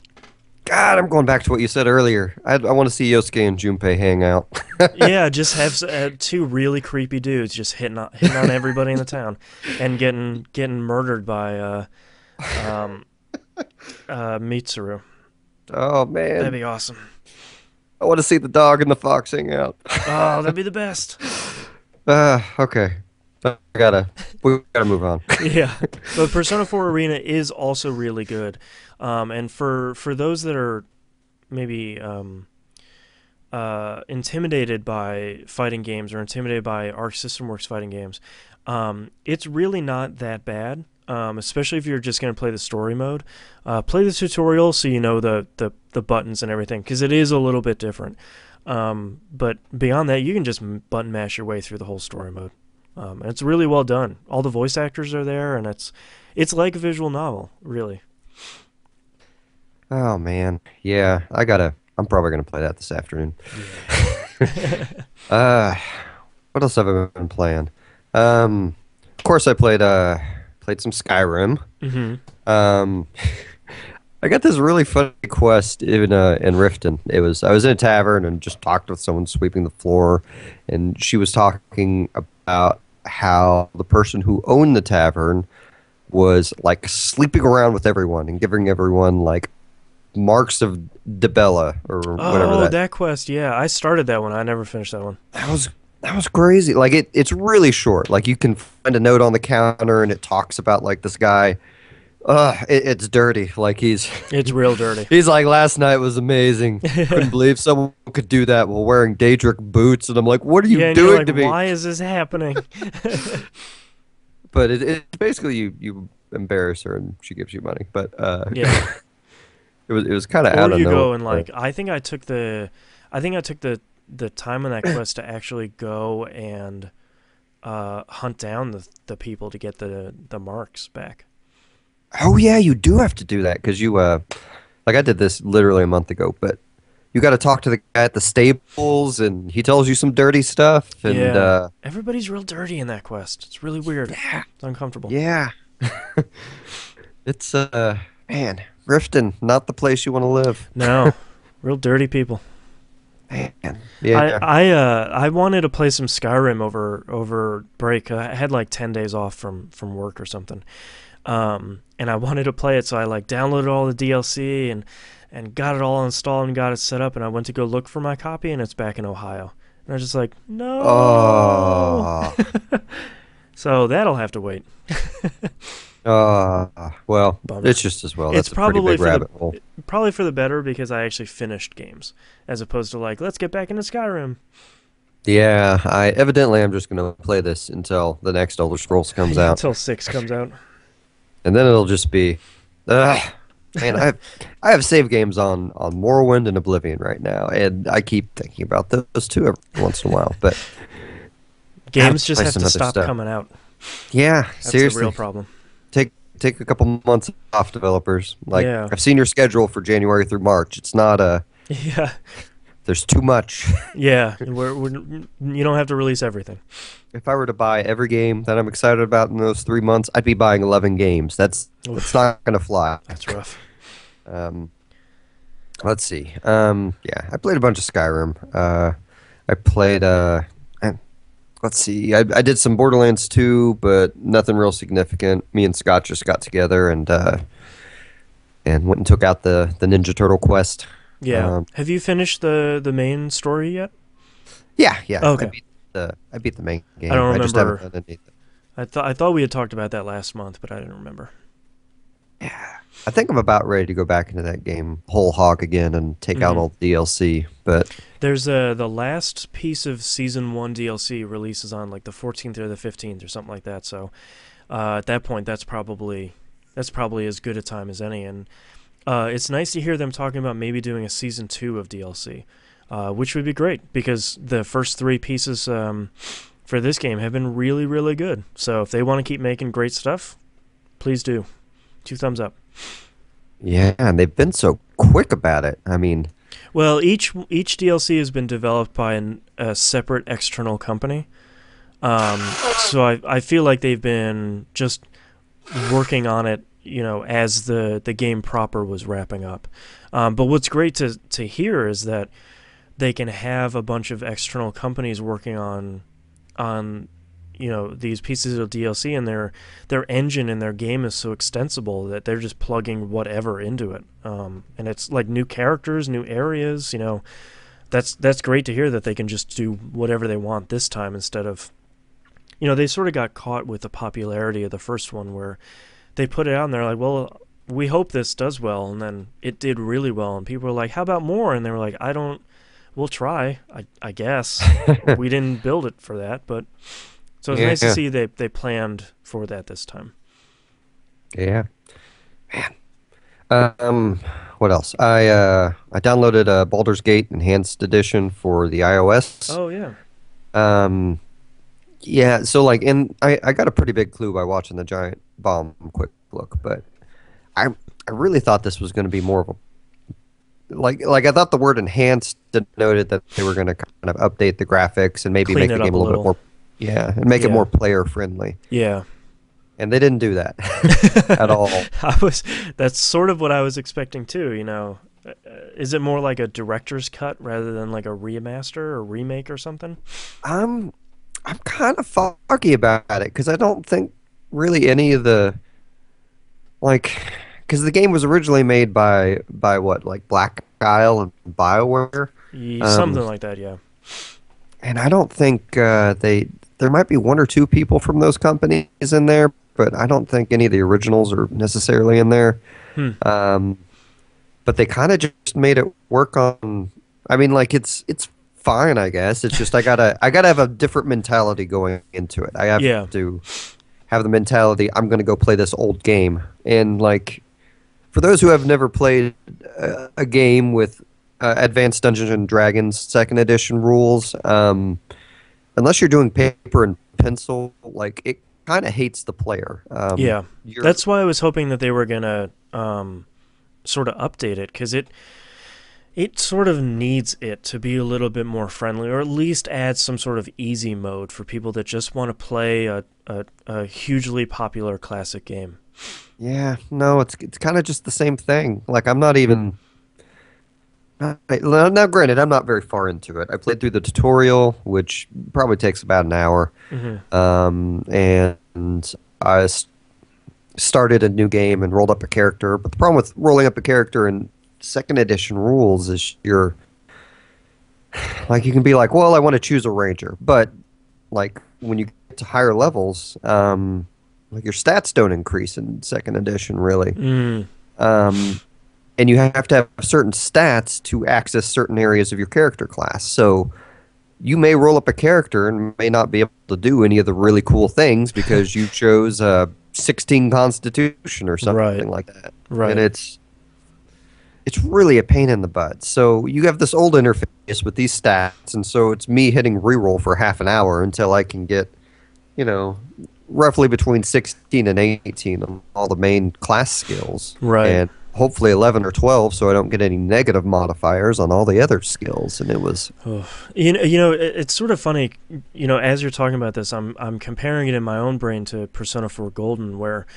God, I'm going back to what you said earlier. I want to see Yosuke and Junpei hang out. Yeah, just have two really creepy dudes just hitting on everybody in the town and getting murdered by Mitsuru. Oh, man. That'd be awesome. I want to see the dog and the fox hang out. Oh, that'd be the best. Okay. We gotta move on. Yeah. But Persona 4 Arena is also really good. And for those that are maybe intimidated by fighting games or intimidated by Arc System Works fighting games, it's really not that bad. Especially if you're just going to play the story mode. Play the tutorial so you know the buttons and everything, because it is a little bit different. But beyond that, you can just button mash your way through the whole story mode. And it's really well done. All the voice actors are there, and it's like a visual novel, really. Oh, man. Yeah, I'm probably going to play that this afternoon. Yeah. What else have I been playing? Of course, I played some Skyrim. Mm-hmm. I got this really funny quest in Riften. I was in a tavern and just talked with someone sweeping the floor, and she was talking about how the person who owned the tavern was like sleeping around with everyone and giving everyone like marks of Debella or whatever. Oh, that quest, yeah. I started that one. I never finished that one. That was crazy. Like it's really short. Like you can find a note on the counter and it talks about like this guy. It's dirty. Like it's real dirty. He's like, last night was amazing. Couldn't believe someone could do that while wearing Daedric boots. And I'm like, what are you doing to me? Why is this happening? But it's basically you embarrass her and she gives you money. But yeah, it was kind of out of nowhere. Or you go and like, I think I took the time on that quest to actually go and hunt down the people to get the marks back. Oh yeah, you do have to do that because you like I did this literally a month ago, but you got to talk to the guy at the stables and he tells you some dirty stuff. And yeah, everybody's real dirty in that quest. It's really weird. Yeah, it's uncomfortable. Yeah, it's man, Riften, not the place you want to live. No, real dirty people. Man, yeah. I wanted to play some Skyrim over break. I had like 10 days off from work or something. And I wanted to play it, so I like downloaded all the DLC and got it all installed and got it set up, and I went to go look for my copy, and it's back in Ohio. And I was just like, no. Oh. So that'll have to wait. Well, Bummer. it's just as well. That's It's probably a pretty big rabbit hole. Probably for the better because I actually finished games, as opposed to like, let's get back into Skyrim. Yeah, I'm just going to play this until the next Elder Scrolls comes out. Until 6 comes out. And then it'll just be, man, I have save games on Morrowind and Oblivion right now, and I keep thinking about those two every once in a while. But Games just play have some to other stop stuff. coming out. Yeah, That's the seriously. real problem. Take a couple months off, developers. Like Yeah. I've seen your schedule for January through March. It's not a. Yeah. There's too much. Yeah. You don't have to release everything. If I were to buy every game that I'm excited about in those 3 months, I'd be buying 11 games. That's Oof, not gonna fly. that's rough. Um, let's see. Yeah, I played a bunch of Skyrim. I played. And let's see. I did some Borderlands 2, but nothing real significant. Me and Scott just got together and went and took out the Ninja Turtle quest. Yeah. Have you finished the main story yet? Yeah, yeah. Oh, okay. I beat the main game. I don't just remember. haven't done anything. I thought we had talked about that last month, but I didn't remember. Yeah, I think I'm about ready to go back into that game whole hog again and take out Mhm. all the DLC. But There's the last piece of season 1 DLC releases on like the 14th or the 15th or something like that. So at that point, that's probably as good a time as any. And it's nice to hear them talking about maybe doing a season 2 of DLC, which would be great because the first 3 pieces for this game have been really, really good. So if they want to keep making great stuff, please do. 2 thumbs up. yeah, and they've been so quick about it. I mean, Well, each DLC has been developed by a separate external company. So I feel like they've been just working on it, as the game proper was wrapping up. But what's great to hear is that they can have a bunch of external companies working on these pieces of DLC, and their engine and their game is so extensible that they're just plugging whatever into it. And it's like new characters, new areas. That's great to hear that they can just do whatever they want this time instead of, they sort of got caught with the popularity of the first one where they put it out and they're like, well, we hope this does well, and then it did really well, and people were like, how about more? And they were like, we'll try, I guess. We didn't build it for that, but so it's nice to see they planned for that this time. yeah, man. What else? I downloaded Baldur's Gate Enhanced Edition for the iOS. Oh yeah. Yeah, so like I got a pretty big clue by watching the Giant Bomb quick look, but I really thought this was going to be more of a like I thought the word enhanced denoted that they were going to kind of update the graphics and maybe Clean make the it game up a a little bit little. more, yeah, and make it Yeah. more player friendly. Yeah. And they didn't do that at all. That's sort of what I was expecting too. Is it more like a director's cut rather than like a remaster or remake or something? I'm kind of foggy about it because I don't think really any of the because the game was originally made by what, like Black Isle and BioWare, Something like that, yeah. and I don't think there might be 1 or 2 people from those companies in there, but I don't think any of the originals are necessarily in there. But they kind of just made it work on. I mean, like it's fine, I guess. It's just I gotta have a different mentality going into it. I have to have the mentality I'm gonna go play this old game, and like for those who have never played a game with Advanced Dungeons and Dragons Second Edition rules, unless you're doing paper and pencil, like it kind of hates the player. Yeah, that's why I was hoping that they were gonna sort of update it, because it sort of needs it to be a little bit more friendly, or at least add some sort of easy mode for people that just want to play a hugely popular classic game. Yeah, no, it's kind of just the same thing. Like I'm not even. Now, granted, I'm not very far into it. I played through the tutorial, which probably takes about an hour, and I started a new game and rolled up a character. But the problem with rolling up a character in Second Edition rules is you're like you can be like, well, I want to choose a ranger, but like when you get to higher levels, like your stats don't increase in Second Edition really. And you have to have certain stats to access certain areas of your character class. So you may roll up a character and may not be able to do any of the really cool things because you chose a 16 Constitution or something like that. Right. And it's really a pain in the butt. So you have this old interface with these stats, and so it's me hitting reroll for half an hour until I can get, you know, roughly between 16 and 18 on all the main class skills. Right. And hopefully 11 or 12 so I don't get any negative modifiers on all the other skills. And it was... Oh. It's sort of funny, as you're talking about this, I'm comparing it in my own brain to Persona 4 Golden, where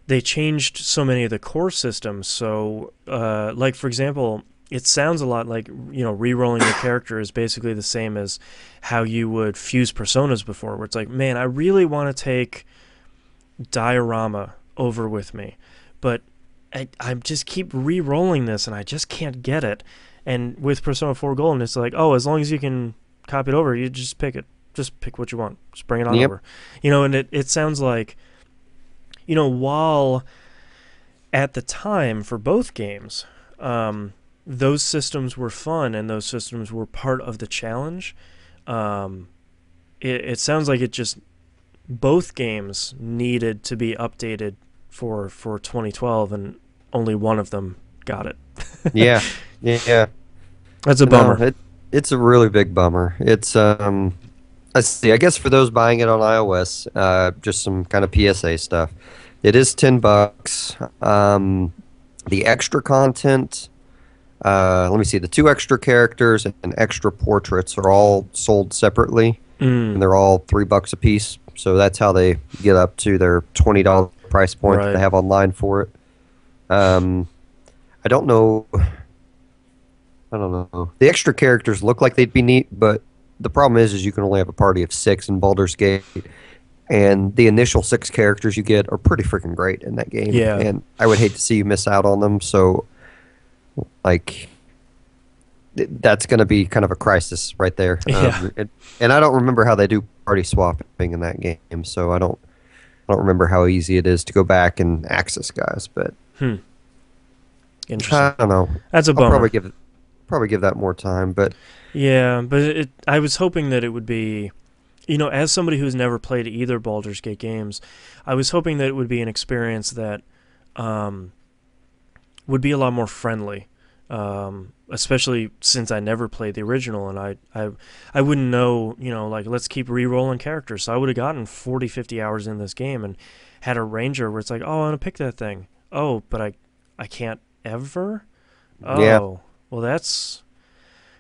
they changed so many of the core systems. So, like, for example, it sounds a lot like, re-rolling your character is basically the same as how you would fuse personas before, where it's like, man, I really want to take Diorama over with me, but I just keep re-rolling this, and I just can't get it. And with Persona 4 Golden, it's like, oh, as long as you can copy it over, you just pick it. Just pick what you want. Just bring it on over. And it sounds like, while at the time for both games, those systems were fun and those systems were part of the challenge, it sounds like both games needed to be updated for 2012, and only one of them got it. Yeah. That's a bummer. No, it's a really big bummer. It's let's see. I guess for those buying it on iOS, just some kind of PSA stuff. It is $10. The extra content. Let me see. The 2 extra characters and extra portraits are all sold separately, and they're all $3 a piece. So that's how they get up to their $20 price point that they have online for it. I don't know. The extra characters look like they'd be neat, but the problem is you can only have a party of 6 in Baldur's Gate, and the initial 6 characters you get are pretty freaking great in that game. Yeah. And I would hate to see you miss out on them. So, like, that's going to be kind of a crisis right there. Yeah. And I don't remember how they do party swapping in that game, so I don't remember how easy it is to go back and access guys. But interesting. I don't know. That's a bummer. I'll probably give that more time. But yeah, but I was hoping that it would be, as somebody who's never played either Baldur's Gate games, I was hoping that it would be an experience that would be a lot more friendly. Especially since I never played the original, and I wouldn't know, like, let's keep re-rolling characters. So I would have gotten 40, 50 hours in this game and had a ranger where it's like, oh, I want to pick that thing. Oh, but I can't ever? Oh, yeah. Well, that's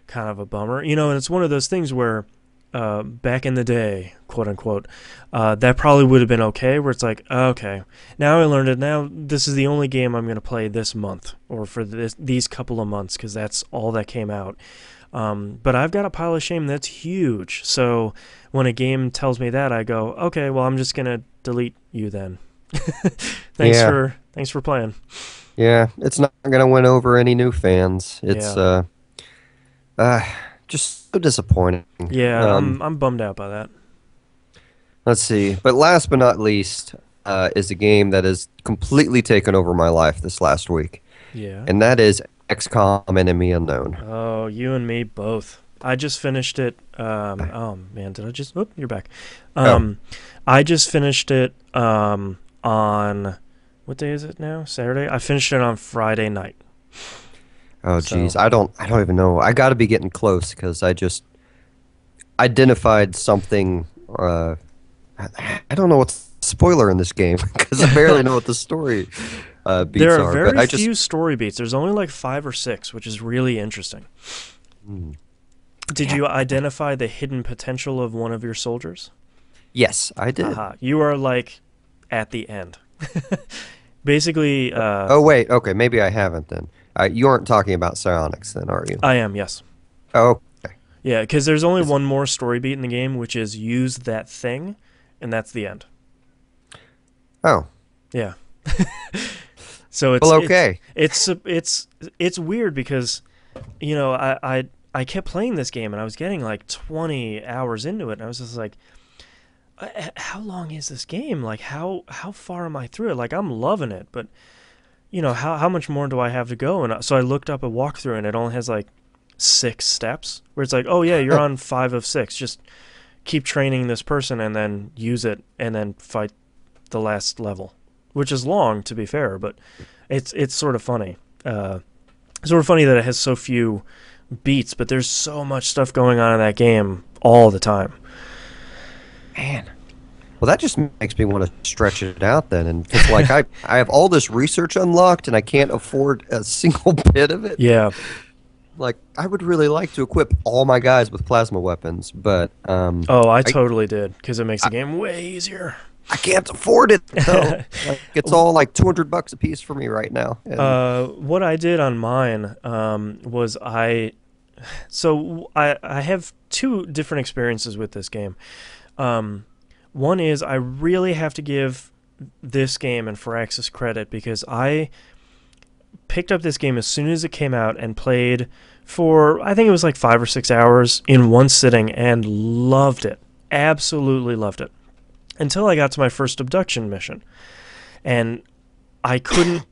kind of a bummer. And it's one of those things where back in the day, quote unquote, that probably would have been okay, where it's like, okay, now I learned it. Now this is the only game I'm going to play this month or for these couple of months, because that's all that came out. But I've got a pile of shame that's huge. So when a game tells me that, I go, okay, well, I'm just going to delete you then. Thanks for playing. Yeah, it's not going to win over any new fans. It's just so disappointing. Yeah, I'm bummed out by that. Let's see. But last but not least is a game that has completely taken over my life this last week. Yeah. And that is XCOM Enemy Unknown. Oh, you and me both. I just finished it. Oh, man, did I just... Oh, you're back. I just finished it on... What day is it now? Saturday? I finished it on Friday night. Oh, geez. I don't even know. I got to be getting close because I just identified something. I don't know what's spoiler in this game because I barely know what the story beats are. There are very few story beats. There's only like 5 or 6, which is really interesting. Did you identify the hidden potential of one of your soldiers? Yes, I did. You are like at the end. Basically... oh, wait. Okay, maybe I haven't then. You aren't talking about psionics then, are you? I am, yes. Oh, okay. Yeah, because there's only one more story beat in the game, which is use that thing, and that's the end. Oh. Yeah. So it's... Well, okay. It's weird because, I kept playing this game, and I was getting like 20 hours into it, and I was just like... how long is this game? Like, how far am I through it? Like, I'm loving it, but, how much more do I have to go? And so I looked up a walkthrough, and it only has, like, 6 steps, where it's like, oh, yeah, you're on 5 of 6. Just keep training this person and then use it and then fight the last level, which is long, to be fair, but it's sort of funny. sort of funny that it has so few beats, but there's so much stuff going on in that game all the time. Man. Well, that just makes me want to stretch it out then, and it's like I have all this research unlocked, and I can't afford a single bit of it. Yeah. Like, I would really like to equip all my guys with plasma weapons, but Oh, I totally did, because it makes the game way easier. I can't afford it though. Like, it's all like $200 a piece for me right now. And What I did on mine was I have two different experiences with this game. One is I really have to give this game and Firaxis credit because I picked up this game as soon as it came out and played for, I think it was like 5 or 6 hours in one sitting and loved it. Absolutely loved it. Until I got to my first abduction mission. And I couldn't,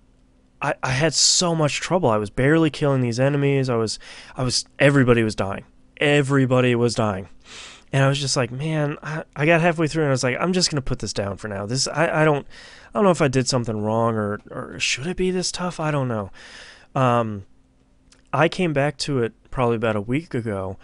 I had so much trouble. I was barely killing these enemies. Everybody was dying. Everybody was dying. And I was just like, man, I got halfway through and I was like, I'm just going to put this down for now. I don't know if I did something wrong or should it be this tough? I don't know. I came back to it probably about a week ago,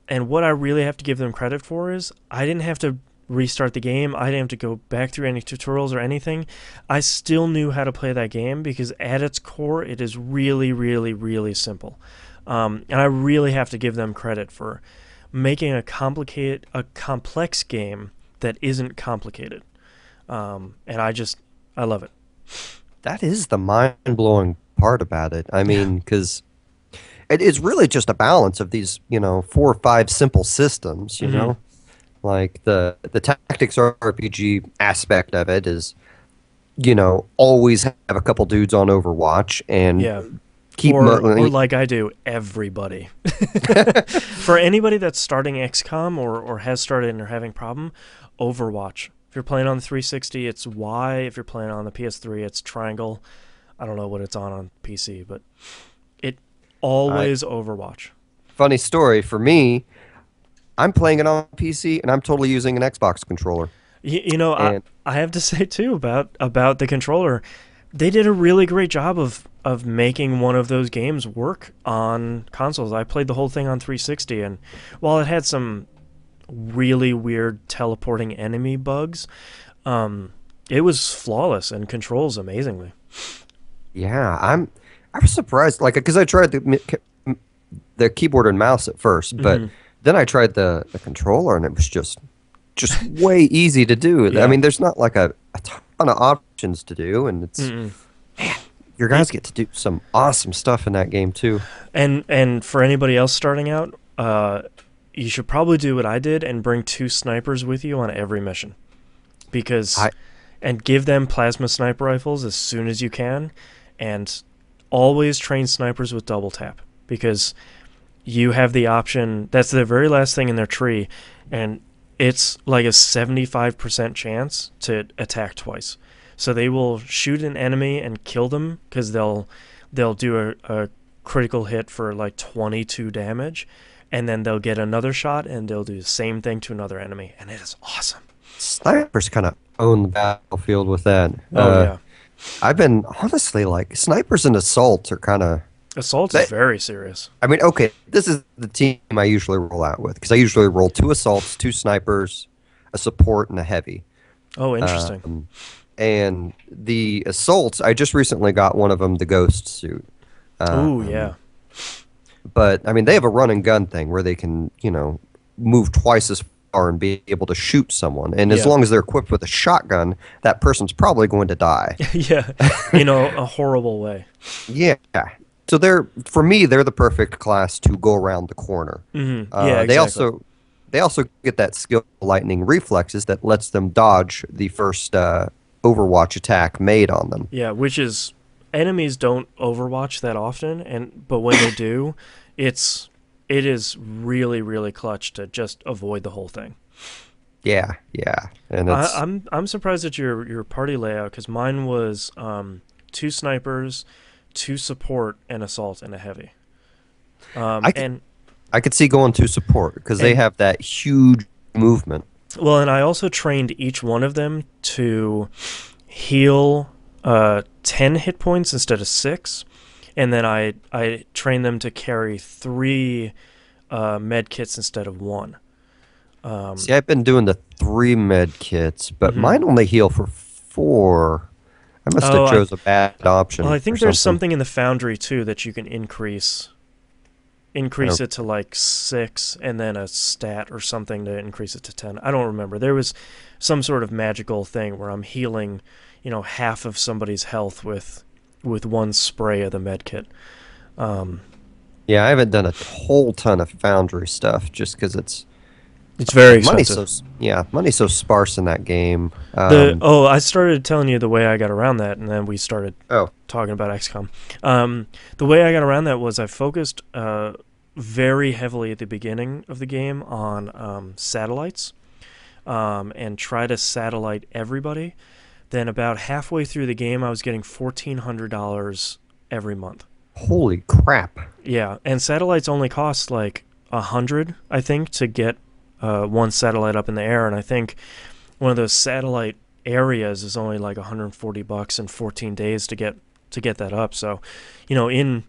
and what I really have to give them credit for is I didn't have to restart the game. I didn't have to go back through any tutorials or anything. I still knew how to play that game because at its core, it is really, really, really simple. And I really have to give them credit for making a complex game that isn't complicated. And I love it. that is the mind-blowing part about it. I mean, because it is really just a balance of these, 4 or 5 simple systems, you know? Like the tactics RPG aspect of it is, always have a couple dudes on Overwatch and keep or like I do, everybody. For anybody that's starting XCOM or has started and are having problem, Overwatch. If you're playing on the 360, it's Y. If you're playing on the PS3, it's triangle. I don't know what it's on PC, but it always Overwatch. Funny story for me, I'm playing it on PC and I'm totally using an Xbox controller. I have to say too about the controller. They did a really great job of making one of those games work on consoles. I played the whole thing on 360, and while it had some really weird teleporting enemy bugs, it was flawless and controls amazingly. Yeah, I was surprised, like, because I tried the keyboard and mouse at first, but then I tried the controller and it was just way easy to do. Yeah. I mean, there's not like a ton of options to do, and it's man, your guys get to do some awesome stuff in that game too. And for anybody else starting out, you should probably do what I did and bring 2 snipers with you on every mission, and give them plasma sniper rifles as soon as you can, and always train snipers with double tap because you have the option. That's the very last thing in their tree, and it's like a 75% chance to attack twice. So they will shoot an enemy and kill them because they'll do a critical hit for like 22 damage, and then they'll get another shot and they'll do the same thing to another enemy, and it is awesome. Snipers kind of own the battlefield with that. Yeah. I've been honestly like snipers and assaults are kind of. Assault is very serious. I mean, okay, this is the team I usually roll out with because I usually roll 2 assaults, 2 snipers, a support, and a heavy. Oh, interesting. And the assaults, I just recently got one of them, the ghost suit. Oh, yeah. But I mean, they have a run and gun thing where they can, move twice as far and be able to shoot someone. And as long as they're equipped with a shotgun, that person's probably going to die. Yeah, a horrible way. Yeah. So for me, they're the perfect class to go around the corner. Yeah, exactly. They also get that skill lightning reflexes that lets them dodge the first Overwatch attack made on them. Yeah, which is enemies don't Overwatch that often, but when they do, it is really, really clutch to just avoid the whole thing. Yeah, and I'm surprised at your party layout because mine was 2 snipers, 2 support, and assault, and a heavy. I could see going to support because they have that huge movement. Well, and I also trained each one of them to heal 10 hit points instead of 6, and then I train them to carry 3 med kits instead of 1. See, I've been doing the 3 med kits, but Mhm. mine only heal for 4. I must have Oh, chose a bad option well, I or think there's something. something in the Foundry too that you can I increase don't. it to like 6, and then a stat or something to increase it to 10. I don't remember. There was some sort of magical thing where I'm healing, half of somebody's health with 1 spray of the med kit. Um, Yeah, I haven't done a whole ton of Foundry stuff just because it's very money's expensive. money's so sparse in that game. I started telling you the way I got around that, and then we started Oh, talking about XCOM. The way I got around that was I focused very heavily at the beginning of the game on satellites, and try to satellite everybody. Then about halfway through the game, I was getting $1,400 every month. holy crap! Yeah, and satellites only cost like 100, I think, to get 1 satellite up in the air, and I think one of those satellite areas is only like $140 in 14 days to get that up. So, in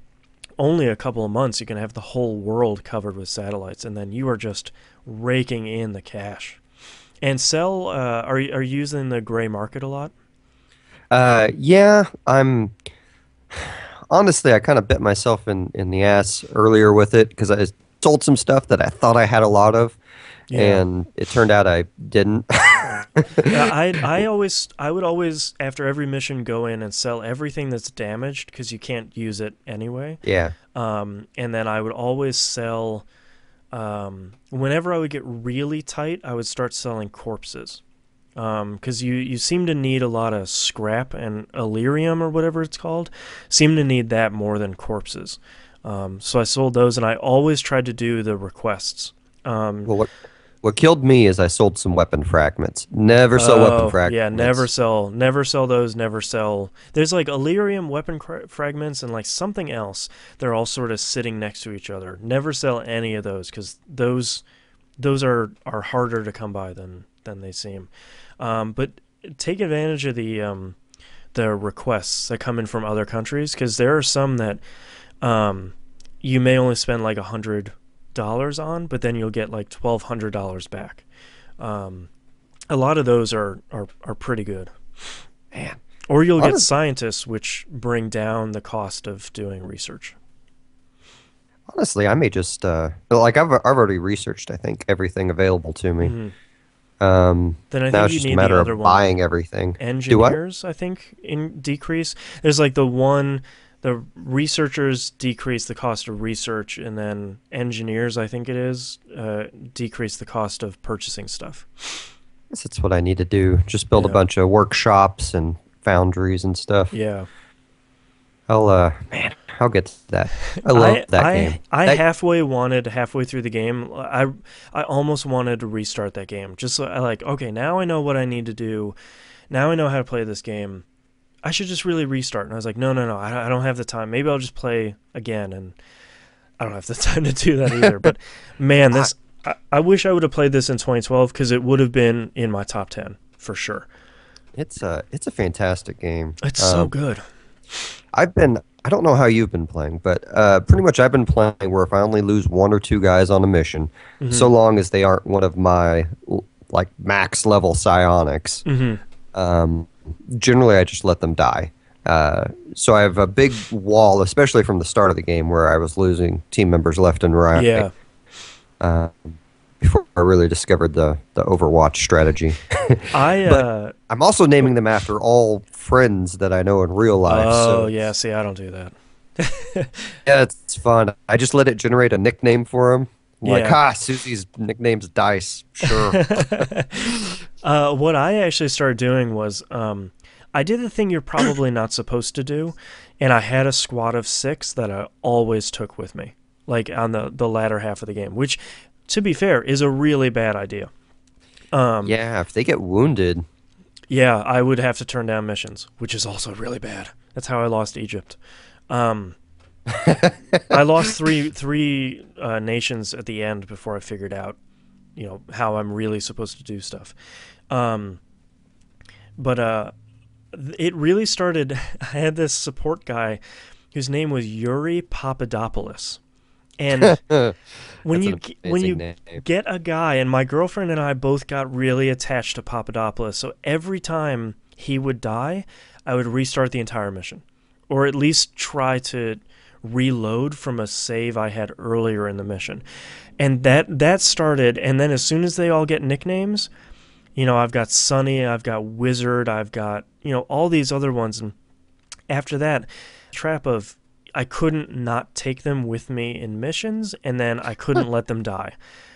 only a couple of months, you can have the whole world covered with satellites, and then you are just raking in the cash. And sell, are you using the gray market a lot? Yeah, I'm honestly, I kind of bit myself in the ass earlier with it because I sold some stuff that I thought I had a lot of, Yeah. and it turned out I didn't. I would always after every mission go in and sell everything that's damaged because you can't use it anyway. Yeah. And then I would always sell. Whenever I would get really tight, I would start selling corpses. Because you seem to need a lot of scrap, and Illyrium or whatever it's called seem to need that more than corpses. So I sold those, and I always tried to do the requests. Um, Well, what killed me is I sold some weapon fragments. Never sell weapon oh yeah, fragments. never sell those. Never sell. There's like Illyrium weapon fragments and like something else. They're all sort of sitting next to each other. Never sell any of those because those are harder to come by than they seem. But take advantage of the requests that come in from other countries because there are some that you may only spend like $100 on, but then you'll get like $1,200 back. Um, a lot of those are pretty good. Man, Or you'll get honest, scientists, which bring down the cost of doing research. honestly, I may just like I've already researched. I think everything available to me. Hmm. Then I Now think it's you just a need the matter other of one. buying everything. Do what? Engineers, I think, in decrease. There's like the researchers decrease the cost of research, and then engineers, I think it is, decrease the cost of purchasing stuff. Guess that's what I need to do. Just build a Yeah. bunch of workshops and foundries and stuff. Yeah. Man, I'll get to that. I love that game. I That halfway through the game, I almost wanted to restart that game. Just so I like, okay, now I know what I need to do. Now I know how to play this game. I should just really restart. And I was like, no, I don't have the time. Maybe I'll just play again, and I don't have the time to do that either. But man, I, I wish I would have played this in 2012 because it would have been in my top 10 for sure. it's a fantastic game. It's so good. I don't know how you've been playing, but pretty much I've been playing where if I only lose 1 or 2 guys on a mission, Hmm. so long as they aren't one of my like max level psionics, Hmm. um, generally I just let them die. So I have a big wall, especially from the start of the game, where I was losing team members left and right. Yeah. Uh, Before I really discovered the Overwatch strategy. I But I'm also naming them after all friends that I know in real life. Oh So yeah, see, I don't do that. yeah, it's fun. I just let it generate a nickname for them. Like, Yeah. ha, Susie's nickname's Dice. Sure. What I actually started doing was I did the thing you're probably not supposed to do, and I had a squad of 6 that I always took with me, like on the latter half of the game, which, to be fair, is a really bad idea. Yeah, if they get wounded, Yeah, I would have to turn down missions, which is also really bad. That's how I lost Egypt. Um, I lost three nations at the end before I figured out, how I'm really supposed to do stuff. Um, but it really started. I had this support guy whose name was Yuri Papadopoulos. And when That's you an when amazing you name. get a guy, and my girlfriend and I both got really attached to Papadopoulos, so every time he would die, I would restart the entire mission, or at least try to reload from a save I had earlier in the mission. And that started, and then as soon as they all get nicknames, I've got Sunny, I've got Wizard, I've got, all these other ones. And after that, trap of I couldn't not take them with me in missions, and then I couldn't let them die.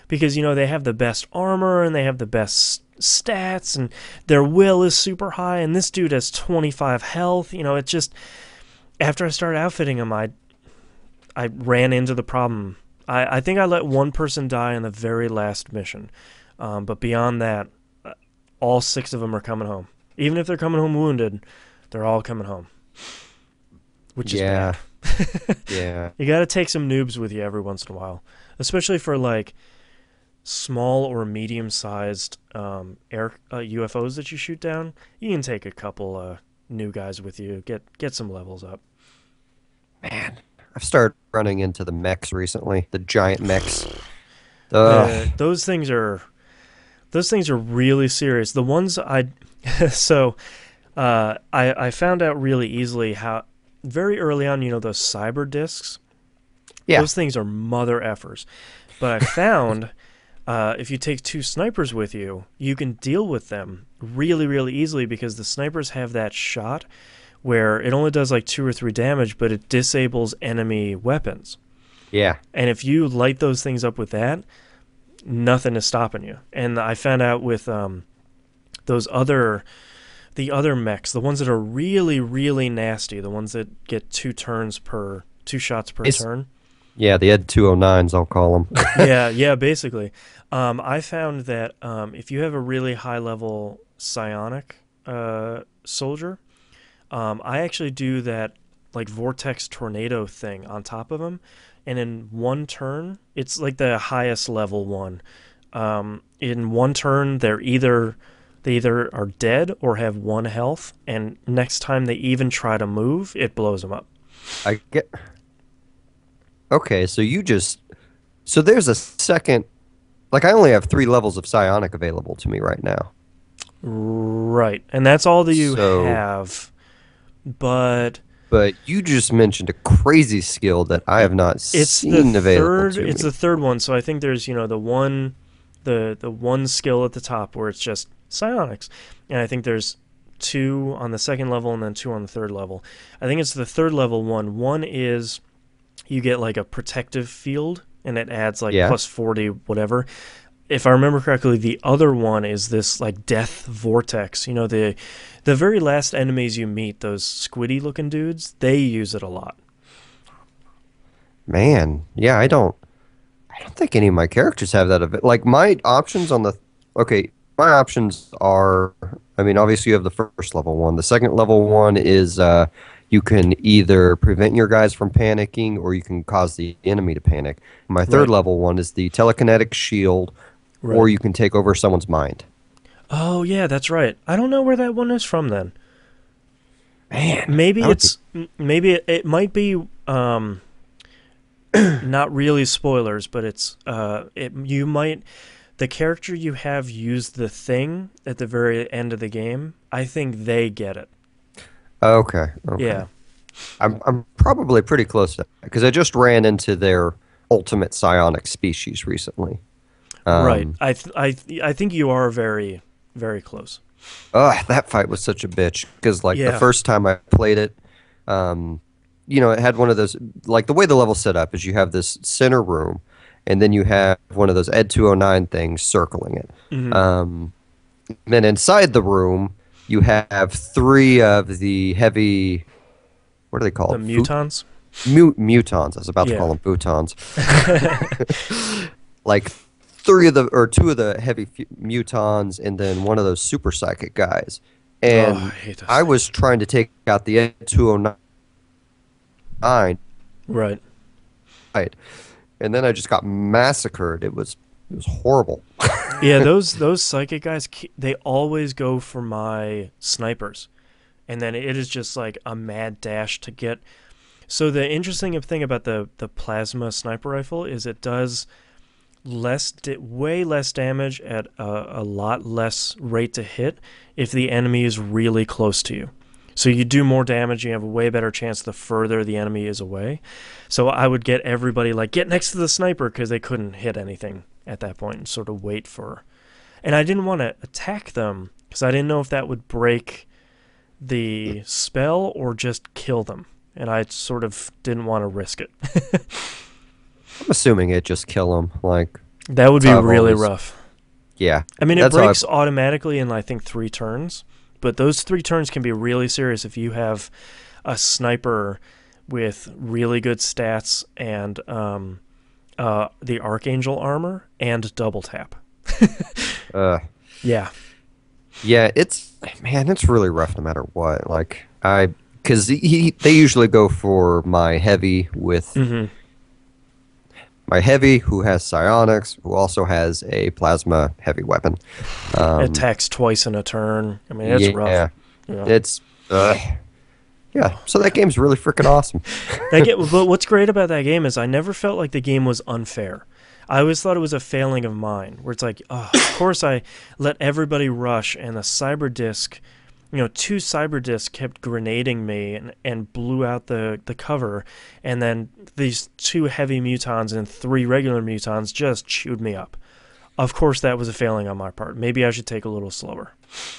Because, they have the best armor, and they have the best stats, and their will is super high, and this dude has 25 health. It just, after I started outfitting him, I ran into the problem. I think I let one person die in the very last mission. But beyond that, all 6 of them are coming home. Even if they're coming home wounded, they're all coming home. Which is bad. Yeah. You got to take some noobs with you every once in a while. Especially for, like, small or medium-sized air UFOs that you shoot down. You can take a couple new guys with you. Get some levels up. Man, I've started running into the mechs recently. The giant mechs. Ugh. Those things are really serious. The ones I found out really easily how very early on, those cyber discs. Yeah. Those things are mother effers. But I found if you take 2 snipers with you, you can deal with them really, really easily because the snipers have that shot where it only does like 2 or 3 damage, but it disables enemy weapons. Yeah. And if you light those things up with that, nothing is stopping you. And I found out with the other mechs, the ones that are really, really nasty, the ones that get 2 shots per turn. Yeah, the Ed 209s, I'll call them. yeah, basically. I found that if you have a really high level psionic soldier, I actually do that like vortex tornado thing on top of them, and in one turn, it's like the highest level one. In one turn, they either are dead or have 1 health, and next time they even try to move, it blows them up. I get. Okay, so there's a second. Like I only have 3 levels of psionic available to me right now. Right, and that's all that you have. But you just mentioned a crazy skill that I have not seen available to me. It's the third one. So I think there's the one skill at the top where it's just psionics, and I think there's 2 on the second level and then 2 on the third level. I think it's the third level one. One is you get like a protective field, and it adds like plus 40 whatever. If I remember correctly, the other one is this like death vortex. The very last enemies you meet, those squiddy looking dudes, they use it a lot. Man, yeah, I don't think any of my characters have that. Like my options on my options are, I mean, obviously you have the first level one. The second level one is you can either prevent your guys from panicking or you can cause the enemy to panic. My third level one is the telekinetic shield, or you can take over someone's mind. Oh, yeah, that's right. I don't know where that one is from then. Man. Maybe it might be not really spoilers, but it's the character you have use the thing at the very end of the game. I think they get it. Okay. Yeah. I'm probably pretty close to that because I just ran into their ultimate psionic species recently. Right. I think you are very, very close. That fight was such a bitch because the first time I played it, it had one of those, like the way the level's set up is you have this center room and then you have one of those Ed 209 things circling it. Mm-hmm. Then inside the room you have 3 of the heavy, what are they called? The mutons? Mutons. I was about to call them futons. Like 2 of the heavy mutons and then one of those super psychic guys. And I was trying to take out the Ed 209. Right. And then I just got massacred. It was horrible. Yeah, those psychic guys, they always go for my snipers. And then it is just like a mad dash to get. So the interesting thing about the plasma sniper rifle is it does way less damage at a lot less rate to hit if the enemy is really close to you. So you do more damage, you have a way better chance the further the enemy is away. So I would get everybody like, get next to the sniper, because they couldn't hit anything at that point, and sort of wait for... And I didn't want to attack them because I didn't know if that would break the spell or just kill them. And I sort of didn't want to risk it. I'm assuming it just kill them. Like, that would be really rough. Yeah. I mean, it breaks automatically in, I think, 3 turns. But those 3 turns can be really serious if you have a sniper with really good stats and the Archangel armor and double tap. Yeah. Yeah, it's really rough no matter what. Like, because they usually go for my heavy with my heavy, who has psionics, who also has a plasma heavy weapon. Attacks twice in a turn. I mean, it's rough. Yeah. It's yeah. So that game's really freaking awesome. But what's great about that game is I never felt like the game was unfair. I always thought it was a failing of mine, where it's like, oh, of course I let everybody rush, and the cyber disc, 2 cyber discs kept grenading me and blew out the cover, and then these 2 heavy mutons and 3 regular mutons just chewed me up. Of course, that was a failing on my part. Maybe I should take a little slower.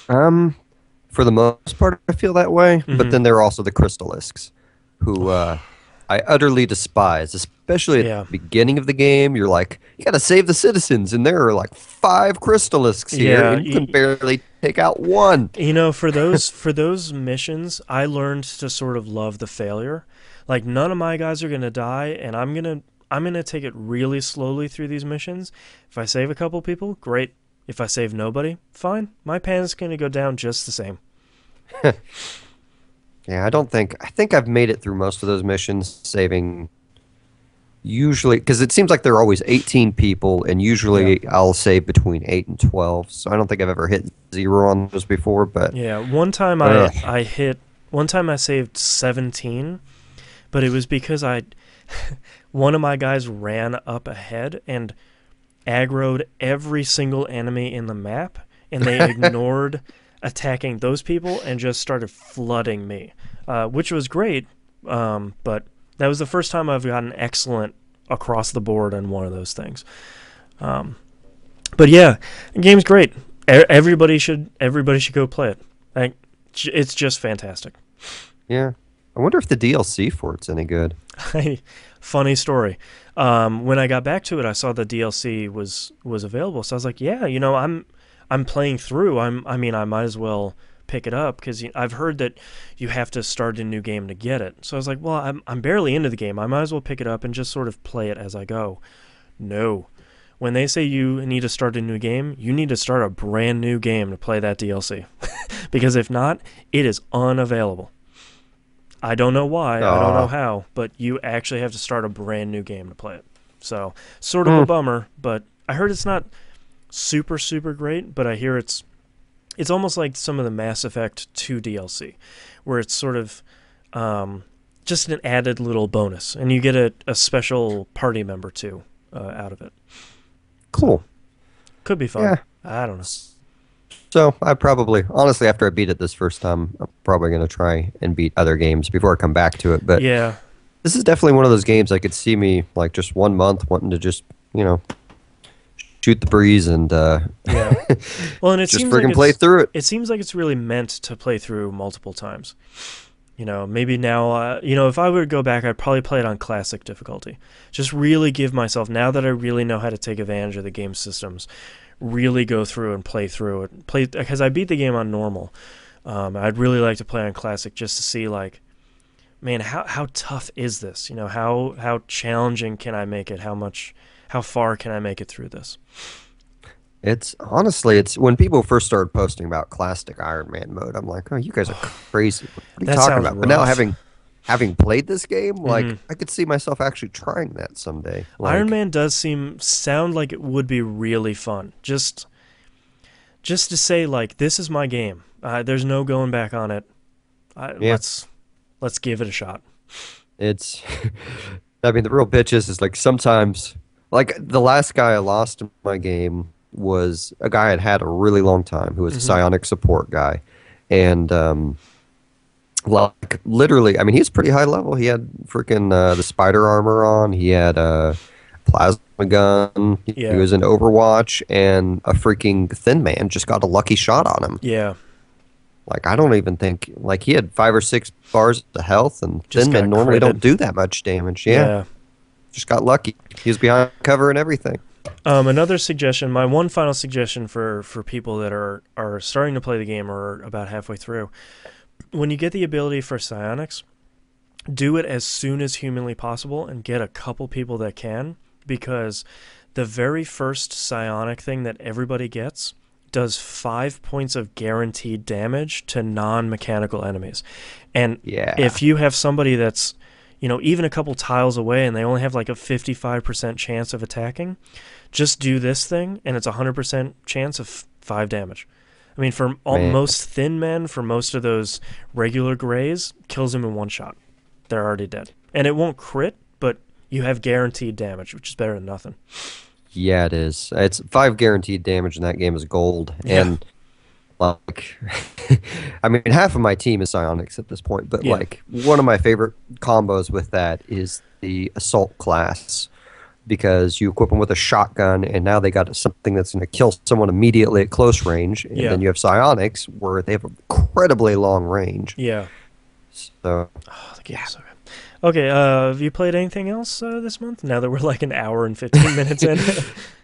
For the most part, I feel that way, but then there are also the Crystalisks, who I utterly despise, especially at the beginning of the game. You're like, you gotta save the citizens, and there are like 5 Crystalisks here, and you can barely take out 1. For those missions, I learned to sort of love the failure. Like, none of my guys are gonna die, and I'm gonna take it really slowly through these missions. If I save a couple people, great. If I save nobody, fine. My pan's gonna go down just the same. Yeah, I think I've made it through most of those missions, saving usually, because it seems like there are always 18 people, and usually I'll save between 8 and 12. So I don't think I've ever hit 0 on those before. But yeah, one time I saved 17, but it was because one of my guys ran up ahead and aggroed every single enemy in the map, and they ignored attacking those people and just started flooding me, which was great, but that was the first time I've gotten excellent across the board on one of those things. But yeah, the game's great. Everybody should go play it. It's just fantastic. Yeah. I wonder if the DLC for it's any good. Funny story. When I got back to it, I saw the DLC was available, so I was like, yeah, I'm playing through. I might as well pick it up, because I've heard that you have to start a new game to get it. So I was like, well, I'm barely into the game. I might as well pick it up and just sort of play it as I go. No. When they say you need to start a new game, you need to start a brand new game to play that DLC. Because if not, it is unavailable. I don't know why, I don't know how, but you actually have to start a brand new game to play it. So, sort of a bummer, but I heard it's not super, super great, but I hear it's almost like some of the Mass Effect 2 DLC, where it's sort of just an added little bonus, and you get a special party member, too, out of it. Cool. So, could be fun. Yeah. I don't know. So I probably, honestly, after I beat it this first time, I'm probably going to try and beat other games before I come back to it. But yeah, this is definitely one of those games I could see me like just 1 month wanting to just, shoot the breeze and yeah. Well, and it just seems friggin' like play through it. It seems like it's really meant to play through multiple times. Maybe now, if I were to go back, I'd probably play it on classic difficulty. Just really give myself, now that I really know how to take advantage of the game systems, really go through and play through it. Because I beat the game on normal. I'd really like to play on classic just to see, like, man, how tough is this? How challenging can I make it? How far can I make it through this? It's honestly, when people first started posting about classic Iron Man mode, I'm like, oh, you guys are crazy. What are you talking about? Rough. But now having played this game, like I could see myself actually trying that someday. Like, Iron Man does sound like it would be really fun. Just to say, like, this is my game. There's no going back on it. Let's give it a shot. It's, I mean, the real bitch is like sometimes, like the last guy I lost in my game was a guy I'd had a really long time who was a Hmm. psionic support guy. And, like literally, I mean, he's pretty high level. He had freaking the spider armor on. He had a plasma gun. He Yeah. was in Overwatch, and a freaking Thin Man just got a lucky shot on him. Yeah. Like I don't even think like he had 5 or 6 bars of health, and Just Thin Men got normally don't critted. do that much damage. Yeah, Yeah. just got lucky. He was behind cover and everything. Another suggestion, my one final suggestion for people that are starting to play the game or are about halfway through, when you get the ability for psionics, do it as soon as humanly possible and get a couple people that can, because the very first psionic thing that everybody gets does 5 points of guaranteed damage to non-mechanical enemies. And Yeah, if you have somebody that's, even a couple tiles away and they only have like a 55% chance of attacking, just do this thing and it's a 100% chance of 5 damage. I mean, for man. most thin men, for most of those regular grays, kills them in one shot. They're already dead. And it won't crit, but you have guaranteed damage, which is better than nothing. Yeah, it is. It's 5 guaranteed damage in that game is gold, Yeah. and like, I mean, half of my team is psionics at this point, but Yeah. like one of my favorite combos with that is the assault class because you equip them with a shotgun, and now they got something that's going to kill someone immediately at close range, and Yeah. then you have psionics where they have incredibly long range. Yeah. So Oh, the game is so good. Okay, have you played anything else this month? Now that we're like an hour and 15 minutes in.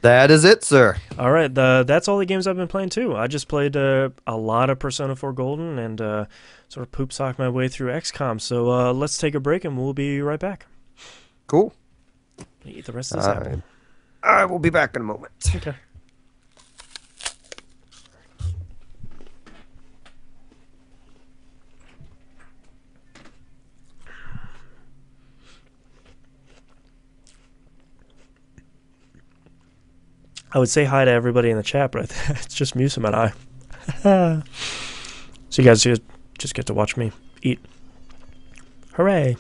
that is it, sir. All right, that's all the games I've been playing too. I just played a lot of Persona 4 Golden and sort of poop socked my way through XCOM. So let's take a break and we'll be right back. Cool. Eat the rest of this apple. I will be back in a moment. Okay. I would say hi to everybody in the chat, but it's just Musum and I. So you guys just get to watch me eat. Hooray!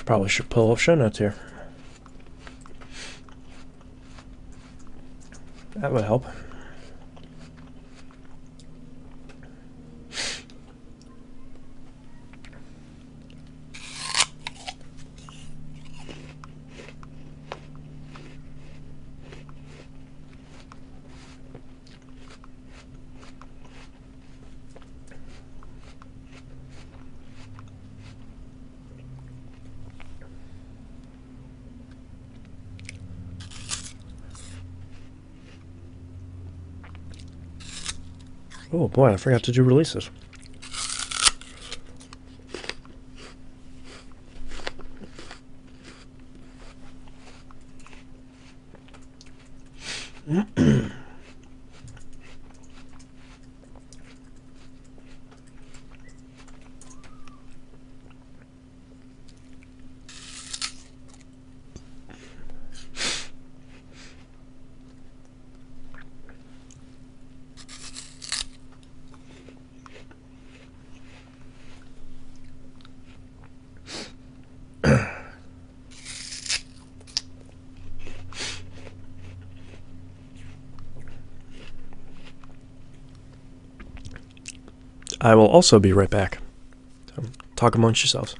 Probably should pull up show notes here. That would help. Oh boy, I forgot to do releases. I will also be right back. So talk amongst yourselves.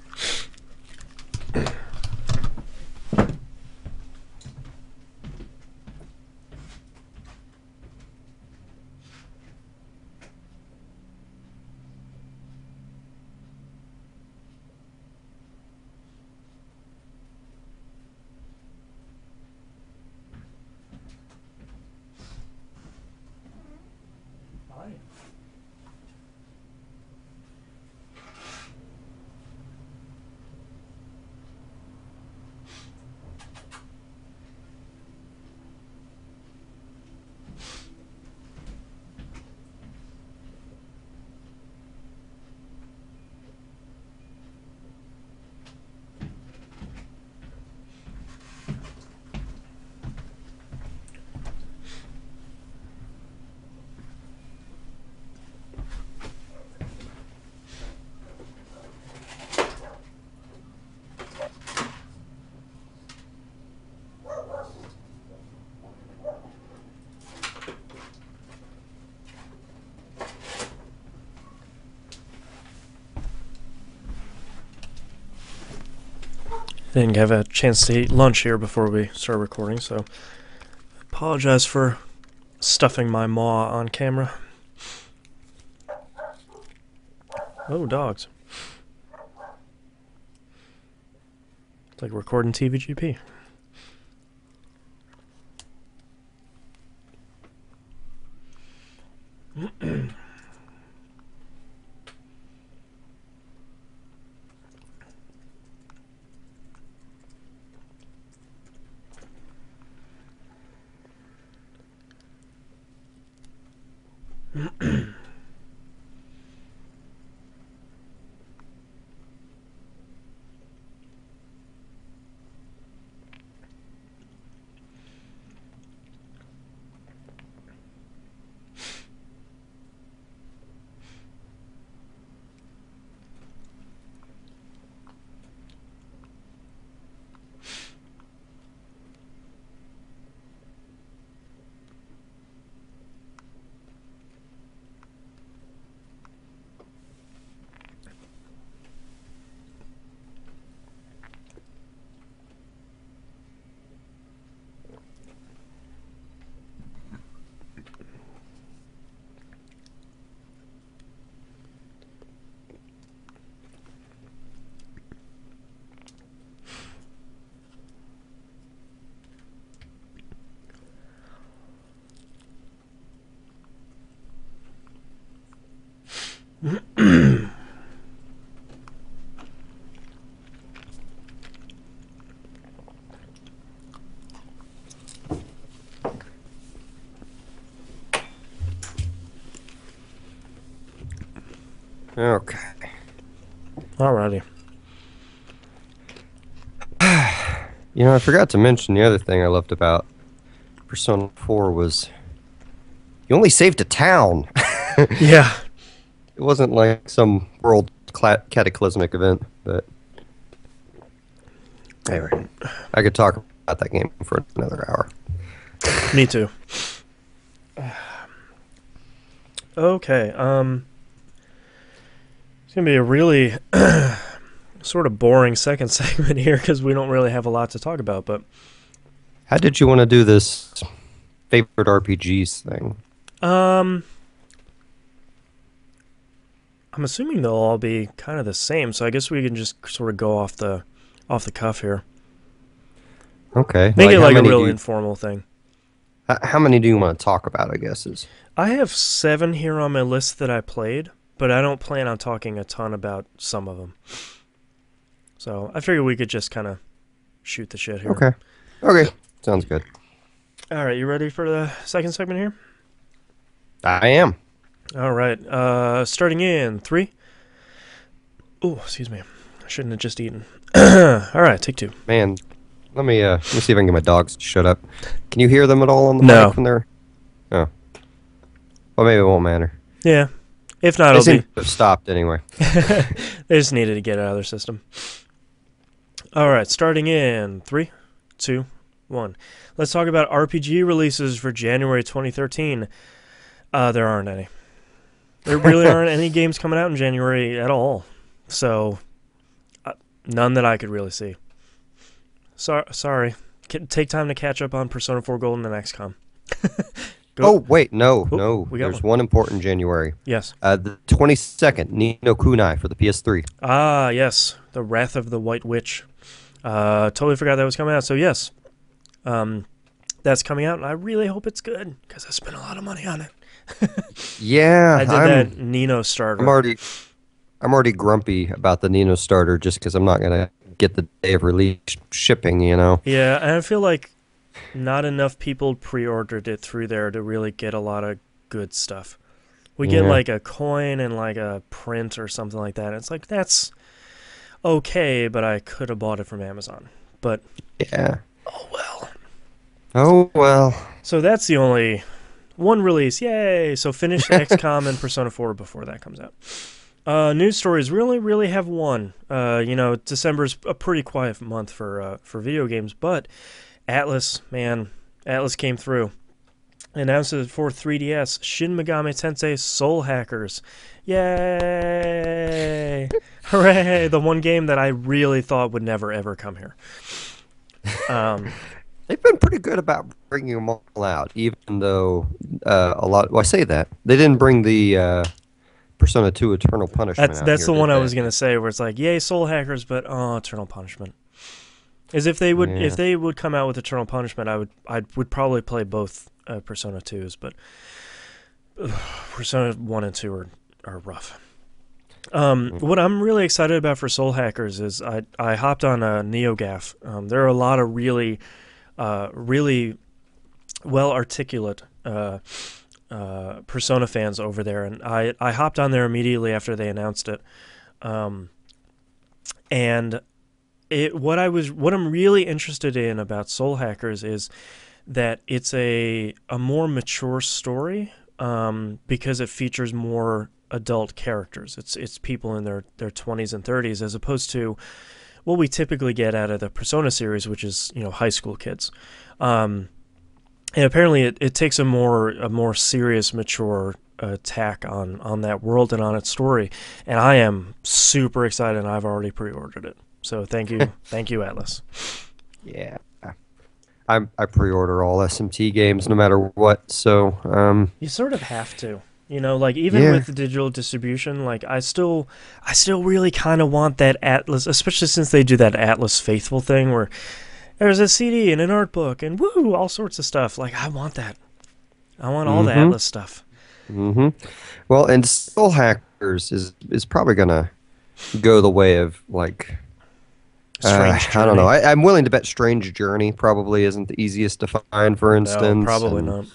Didn't have a chance to eat lunch here before we start recording, so apologize for stuffing my maw on camera. Oh, dogs. It's like recording TVGP. Okay. Alrighty. You know, I forgot to mention the other thing I loved about Persona 4 was you only saved a town. Yeah. It wasn't like some world cataclysmic event, but anyway, I could talk about that game for another hour. Me too. Okay, it's gonna be a really sort of boring second segment here because we don't really have a lot to talk about, but How did you want to do this favorite RPGs thing? I'm assuming they'll all be kind of the same, so I guess we can just sort of go off the cuff here. Okay. Make it how like a many real do you- informal thing. How many do you want to talk about, I guess is. I have 7 here on my list that I played, but I don't plan on talking a ton about some of them. So I figured we could just kind of shoot the shit here. Okay. Okay. Sounds good. All right, you ready for the second segment here? I am. All right, starting in 3. Oh, excuse me. I shouldn't have just eaten. All right, take 2. Man, let me see if I can get my dogs to shut up. Can you hear them at all on the No. mic when they're... Oh. Well, maybe it won't matter. Yeah. If not, They it'll seem be... to have stopped anyway. They just needed to get it out of their system. All right, starting in 3, 2, 1. Let's talk about RPG releases for January 2013. There aren't any. There really aren't any games coming out in January at all. So, none that I could really see. Sorry. Take time to catch up on Persona 4 Golden and XCOM. Oh, wait, no. we got There's one important January. Yes. The 22nd, Ni no Kunai for the PS3. Ah, yes. The Wrath of the White Witch. Totally forgot that was coming out. So, yes. That's coming out, and I really hope it's good, because I spent a lot of money on it. Yeah, I did that Nino starter. I'm already grumpy about the Nino starter just because I'm not gonna get the day of release shipping. You know. Yeah, and I feel like not enough people pre-ordered it through there to really get a lot of good stuff. We get Yeah. like a coin and like a print or something like that. It's like, that's okay, but I could have bought it from Amazon. But Yeah. oh well. Oh well. So that's the only one release. Yay! So finish XCOM and Persona 4 before that comes out. News stories really have one. December's a pretty quiet month for video games, but Atlas came through. announced it for 3DS. Shin Megami Tensei Soul Hackers. Yay! Hooray! The one game that I really thought would never ever come here. Um, They've been pretty good about bringing them all out, even though a lot. Well, I say that they didn't bring the Persona 2 Eternal Punishment out that's here, the did one I they? was gonna say, where it's like, yay, Soul Hackers, but oh, Eternal Punishment. As if they would, if Yeah. they would come out with Eternal Punishment, I would probably play both Persona 2s, but Persona 1 and 2 are rough. What I'm really excited about for Soul Hackers is I hopped on a NeoGAF. There are a lot of really well articulate Persona fans over there, and I hopped on there immediately after they announced it. And what I'm really interested in about Soul Hackers is that it's a more mature story, because it features more adult characters. It's people in their 20s and 30s, as opposed to what we typically get out of the Persona series, which is high school kids. And apparently it takes a more serious, mature tack on that world and on its story. And I am super excited, and I've already pre-ordered it. So thank you, Atlas. Yeah. I pre-order all SMT games no matter what. So You sort of have to. Like even yeah. with the digital distribution, like I still really kind of want that Atlas, especially since they do that Atlas Faithful thing where there's a CD and an art book and woo, all sorts of stuff. Like I want that. I want all the Atlas stuff. Well, and Soul Hackers is probably gonna go the way of like Strange I don't know. Journey. I'm willing to bet Strange Journey probably isn't the easiest to find, for No, instance. probably and, not.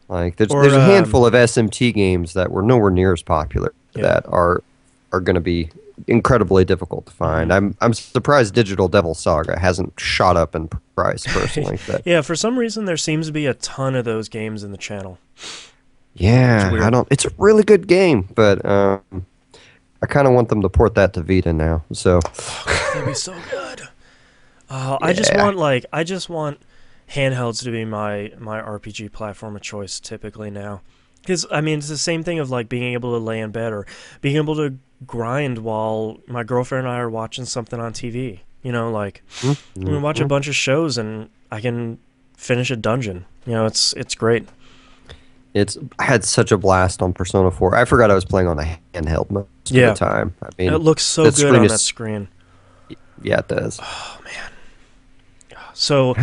Like there's Or a handful of SMT games that were nowhere near as popular yeah. that are going to be incredibly difficult to find. I'm surprised Digital Devil Saga hasn't shot up in price personally. But Yeah, for some reason there seems to be a ton of those games in the channel. yeah, It's weird. I don't. It's a really good game, but I kind of want them to port that to Vita now. So That'd be so good. Yeah. I just want handhelds to be my RPG platform of choice typically now. Because I mean, it's the same thing of like being able to lay in bed or being able to grind while my girlfriend and I are watching something on TV. Like we can watch a bunch of shows and I can finish a dungeon. It's great. I had such a blast on Persona 4. I forgot I was playing on a handheld most of Yeah. the time. I mean, It looks so that good screen on is- that screen. yeah, it does. Oh man. So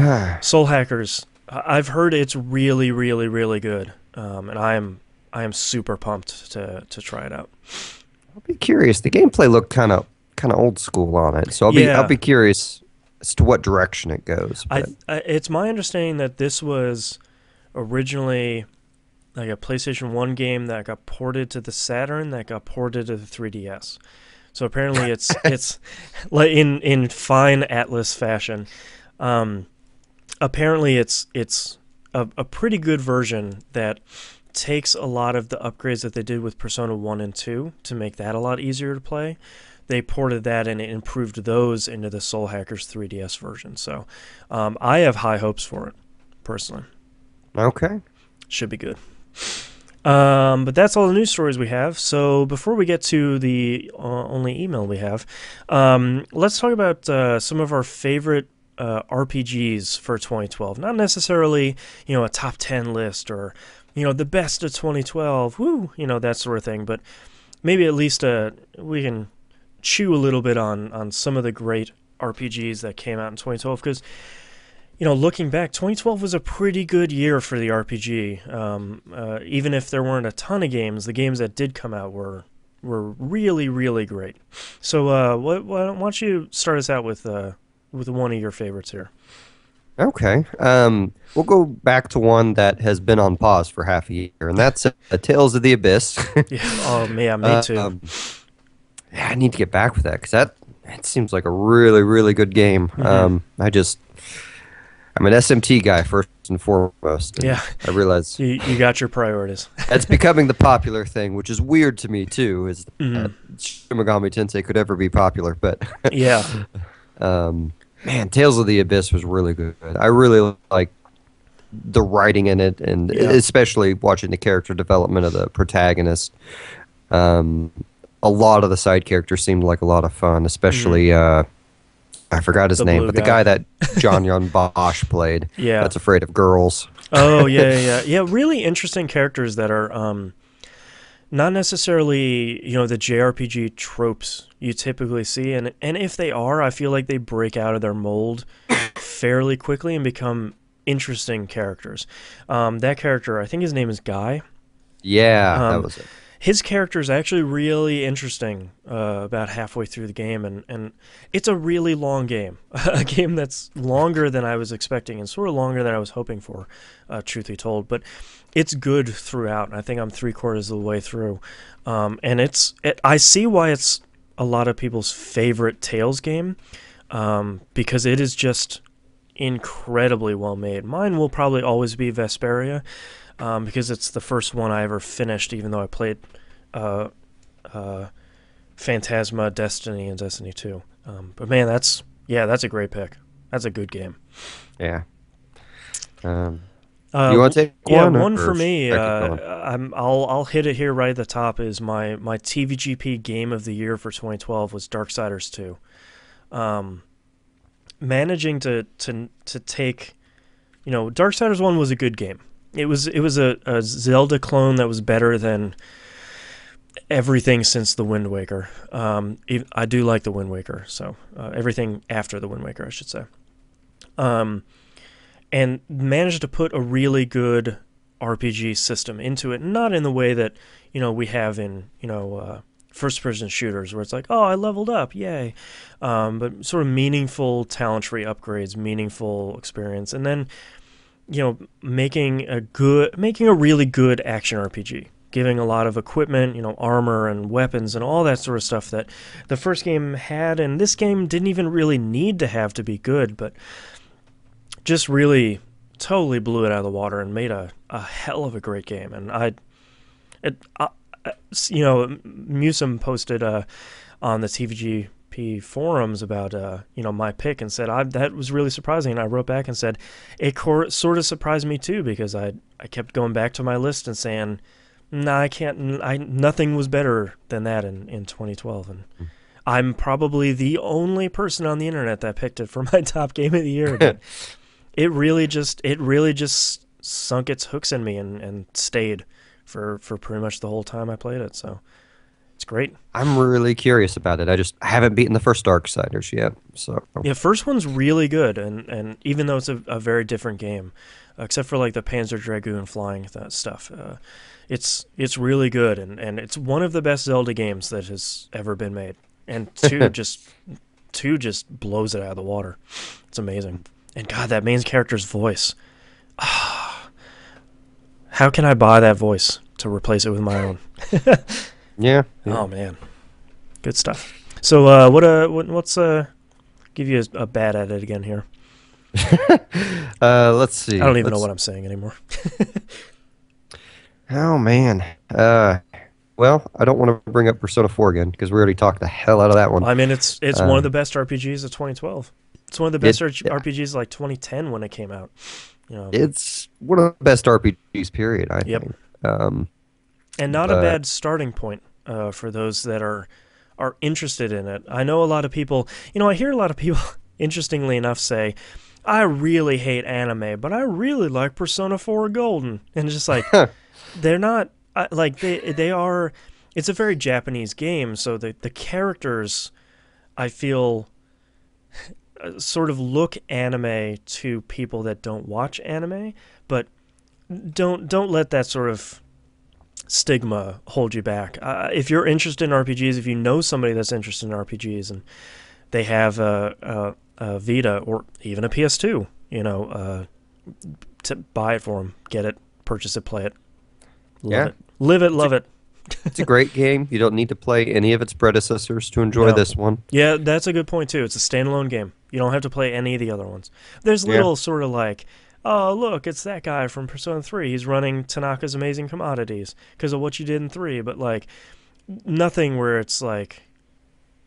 Soul Hackers, I've heard it's really, really, really good, and I am super pumped to try it out. I'll be curious. The gameplay looked kind of old school on it, so I'll be curious as to what direction it goes. But It's my understanding that this was originally like a PlayStation 1 game that got ported to the Saturn, that got ported to the 3DS. So apparently it's like in fine Atlas fashion. Apparently it's a pretty good version that takes a lot of the upgrades that they did with Persona 1 and 2 to make that a lot easier to play. They ported that and improved those into the Soul Hackers 3DS version. So I have high hopes for it, personally. okay. Should be good. But that's all the news stories we have. So before we get to the only email we have, let's talk about some of our favorite RPGs for 2012. Not necessarily, a top 10 list or, the best of 2012, woo, that sort of thing. But maybe at least we can chew a little bit on some of the great RPGs that came out in 2012. Because, looking back, 2012 was a pretty good year for the RPG. Even if there weren't a ton of games, the games that did come out were really, really great. So why don't you start us out with one of your favorites here? Okay. We'll go back to one that has been on pause for half a year, and that's Tales of the Abyss. Yeah. Oh, yeah, me too. Yeah, I need to get back with that because that seems like a really, really good game. I'm an SMT guy first and foremost. And Yeah. I realize You got your priorities. that's becoming the popular thing, which is weird to me too. Is that Shin Megami Tensei could ever be popular? But Yeah. man, Tales of the Abyss was really good. I really like the writing in it, and especially watching the character development of the protagonist. A lot of the side characters seemed like a lot of fun, especially I forgot his The name, blue but the guy. guy that John Yon Bosch played, Yeah. that's afraid of girls. Oh yeah. Really interesting characters that are not necessarily the JRPG tropes you typically see, and if they are, I feel like they break out of their mold fairly quickly and become interesting characters. That character, I think his name is Guy. Yeah, that Um, was it. his character is actually really interesting about halfway through the game, and it's a really long game. A game that's longer than I was expecting and sort of longer than I was hoping for, truth be told. But it's good throughout, and I think I'm three-quarters of the way through. And I see why it's a lot of people's favorite Tales game, because it is just incredibly well made. Mine will probably always be Vesperia, because it's the first one I ever finished, even though I played uh, Phantasma, Destiny, and Destiny 2. But man, that's a great pick. That's a good game. Yeah. You want to take Yeah, one? one Or for me. should I keep going? I'll hit it here right at the top. Is my TVGP game of the year for 2012 was Darksiders 2. Managing to take, Darksiders 1 was a good game. It was a Zelda clone that was better than everything since the Wind Waker. I do like the Wind Waker, so everything after the Wind Waker, I should say. And managed to put a really good RPG system into it, not in the way that we have in first-person shooters, where it's like, oh, I leveled up, yay, but sort of meaningful talent tree upgrades, meaningful experience, and then making a really good action RPG, giving a lot of equipment, armor and weapons and all that sort of stuff that the first game had, and this game didn't even really need to have to be good, but just really totally blew it out of the water and made a hell of a great game. And Musum posted on the TVGP forums about my pick and said that was really surprising. And I wrote back and said it sort of surprised me too, because I kept going back to my list and saying, nah, I can't. Nothing was better than that in 2012, and I'm probably the only person on the internet that picked it for my top game of the year. But it really just sunk its hooks in me and stayed for pretty much the whole time I played it. So it's great. I'm really curious about it. I haven't beaten the first Darksiders yet. So Yeah, first one's really good, and even though it's a very different game, except for like the Panzer Dragoon flying stuff, it's really good, and it's one of the best Zelda games that has ever been made. And two just blows it out of the water. It's amazing. And God, that main character's voice. How can I buy that voice to replace it with my own? yeah. Oh man, good stuff. So what's give you a bad at it again here? Let's see. I don't even know what I'm saying anymore. Oh man. Well, I don't want to bring up Persona 4 again because we already talked the hell out of that one. I mean, it's one of the best RPGs of 2012. It's one of the best RPGs like 2010 when it came out. It's one of the best RPGs, period, I think. And not a bad starting point for those that are interested in it. I know a lot of people, I hear a lot of people, interestingly enough, say, I really hate anime, but I really like Persona 4 Golden. And it's just like, they're not, like, they are, it's a very Japanese game, so the characters, I feel, sort of look anime to people that don't watch anime, but don't let that sort of stigma hold you back. If you're interested in RPGs, if you know somebody that's interested in RPGs and they have a Vita or even a PS2, to buy it for them, get it, purchase it, play it, love it, live it, love it. It's a great game. You don't need to play any of its predecessors to enjoy this one. Yeah, that's a good point too. It's a standalone game. You don't have to play any of the other ones. There's little sort of like, oh, look, it's that guy from Persona 3. He's running Tanaka's Amazing Commodities because of what you did in 3. But, like, nothing where it's like,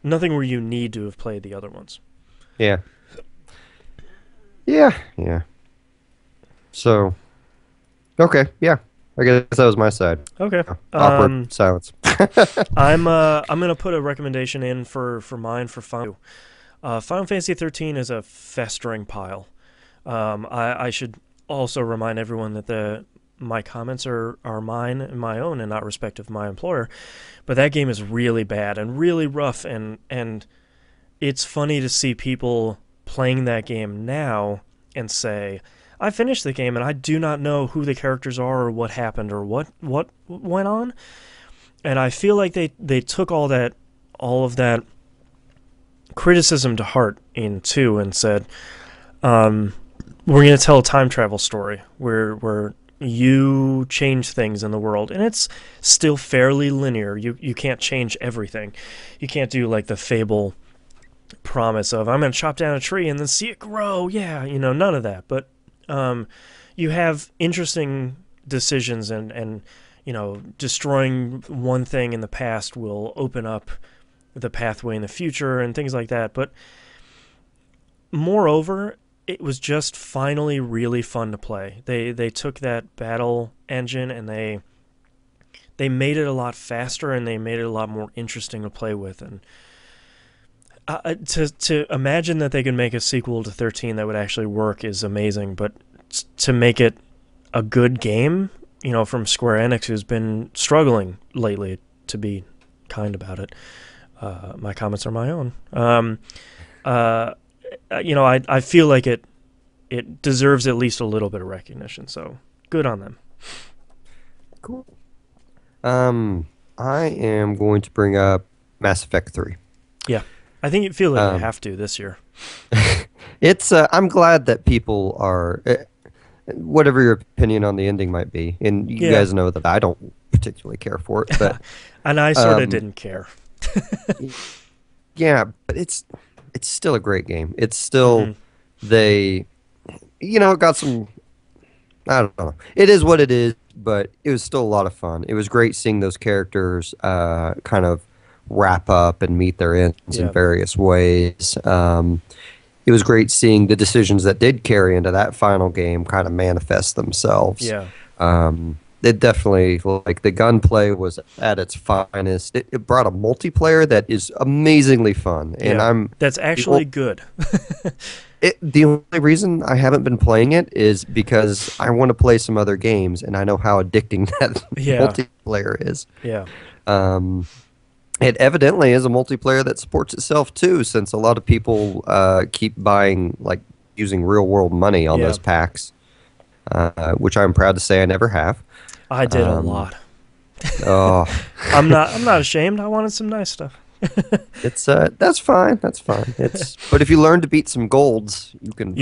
nothing where you need to have played the other ones. Yeah. So, okay, yeah. I guess that was my side. Okay. Awkward silence. I'm gonna put a recommendation in for mine for Final. Final Fantasy 13 is a festering pile. I should also remind everyone that my comments are mine and my own and not respective of my employer. But that game is really bad and really rough, and it's funny to see people playing that game now and say, I finished the game and I do not know who the characters are or what happened or what went on. And I feel like they took all of that criticism to heart in 2 and said, we're going to tell a time travel story where you change things in the world, and it's still fairly linear. You can't change everything. You can't do like the Fable promise of I'm going to chop down a tree and then see it grow. Yeah, none of that. But you have interesting decisions, and destroying one thing in the past will open up the pathway in the future and things like that. But moreover, it was just finally really fun to play. They took that battle engine and they made it a lot faster, and they made it a lot more interesting to play with. And to imagine that they could make a sequel to 13 that would actually work is amazing. But to make it a good game, from Square Enix, who's been struggling lately, to be kind about it. My comments are my own. I feel like it deserves at least a little bit of recognition. So good on them. Cool. I am going to bring up Mass Effect 3. Yeah, I think you feel like you have to this year. It's. I'm glad that people are. Whatever your opinion on the ending might be, and you guys know that I don't particularly care for it, but and I sort of didn't care. Yeah, but it's still a great game. It's still it got some. I don't know. It is what it is, but it was still a lot of fun. It was great seeing those characters kind of wrap up and meet their ends in various ways. It was great seeing the decisions that did carry into that final game kind of manifest themselves. Yeah. It definitely, like, the gunplay was at its finest. It brought a multiplayer that is amazingly fun, and that's actually good. The only reason I haven't been playing it is because I want to play some other games, and I know how addicting that multiplayer is. Yeah. It evidently is a multiplayer that supports itself too, since a lot of people keep buying, like, using real world money on those packs, which I'm proud to say I never have. I did a lot. Oh, I'm not ashamed. I wanted some nice stuff. It's that's fine. That's fine. But if you learn to beat some golds, you can.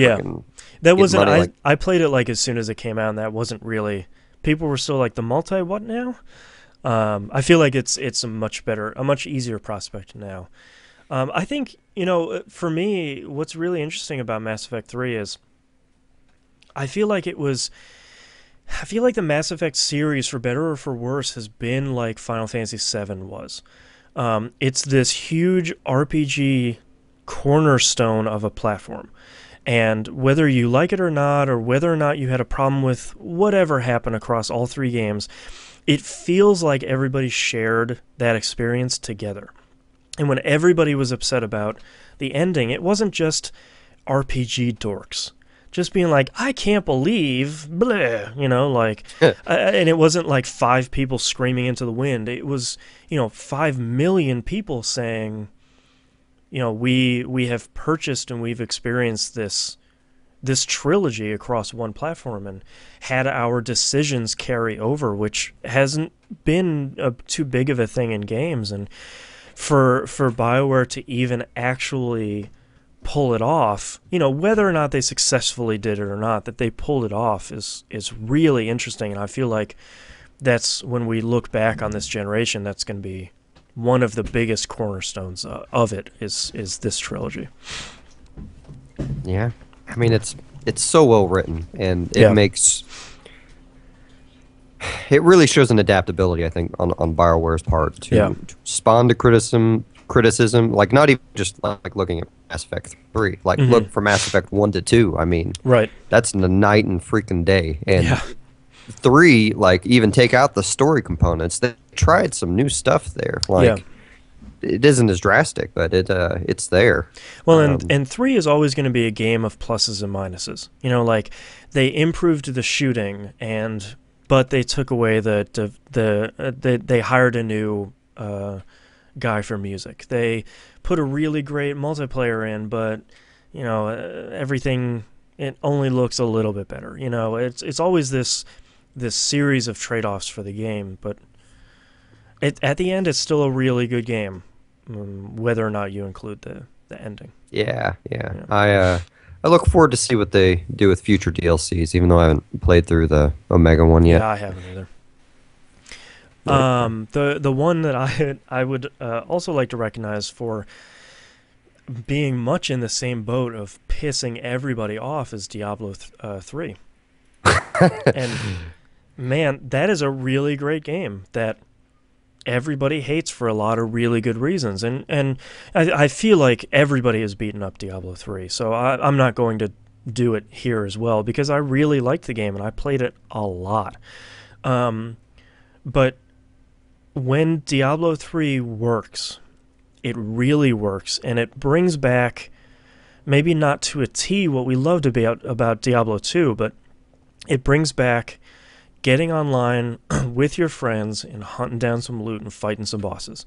That wasn't. I played it like as soon as it came out, and that wasn't really. People were still like the multi. What now? I feel like it's a much easier prospect now. I think for me, what's really interesting about Mass Effect 3 is I feel like the Mass Effect series, for better or for worse, has been like Final Fantasy VII was. It's this huge RPG cornerstone of a platform. And whether you like it or not, or whether or not you had a problem with whatever happened across all 3 games, it feels like everybody shared that experience together. And when everybody was upset about the ending, it wasn't just RPG dorks just being like, I can't believe, bleh, and it wasn't like 5 people screaming into the wind. It was, 5 million people saying, we have purchased and we've experienced this trilogy across one platform and had our decisions carry over, which hasn't been too big of a thing in games. And for BioWare to even actually pull it off, whether or not they successfully did it or not, that they pulled it off is really interesting. And I feel like that's when we look back on this generation, that's going to be one of the biggest cornerstones of it is this trilogy. Yeah. I mean, it's so well written, and it really shows an adaptability, I think, on BioWare's part to respond to criticism criticism, like not even just like looking at Mass Effect 3, like Hmm. look for Mass Effect 1 to 2. I mean, Right. that's the night and freaking day. And Yeah. 3, like even take out the story components, they tried some new stuff there. Yeah. Like it isn't as drastic, but it's there. Well, and Um, and three is always going to be a game of pluses and minuses. You know, like they improved the shooting, and but they took away they hired a new guy for music. They put a really great multiplayer in, but everything, it only looks a little bit better. You know, it's always this series of trade-offs for the game, but at the end, it's still a really good game, whether or not you include the ending. yeah. Yeah. I look forward to see what they do with future DLCs, even though I haven't played through the Omega one yet. Yeah, I haven't either. But, The one that I would also like to recognize for being much in the same boat of pissing everybody off is Diablo 3. And man, that is a really great game that everybody hates for a lot of really good reasons. And I feel like everybody has beaten up Diablo 3, so I'm not going to do it here as well because I really liked the game and I played it a lot. But when Diablo 3 works, it really works, and it brings back, maybe not to a T, what we loved about Diablo 2, but it brings back getting online with your friends and hunting down some loot and fighting some bosses.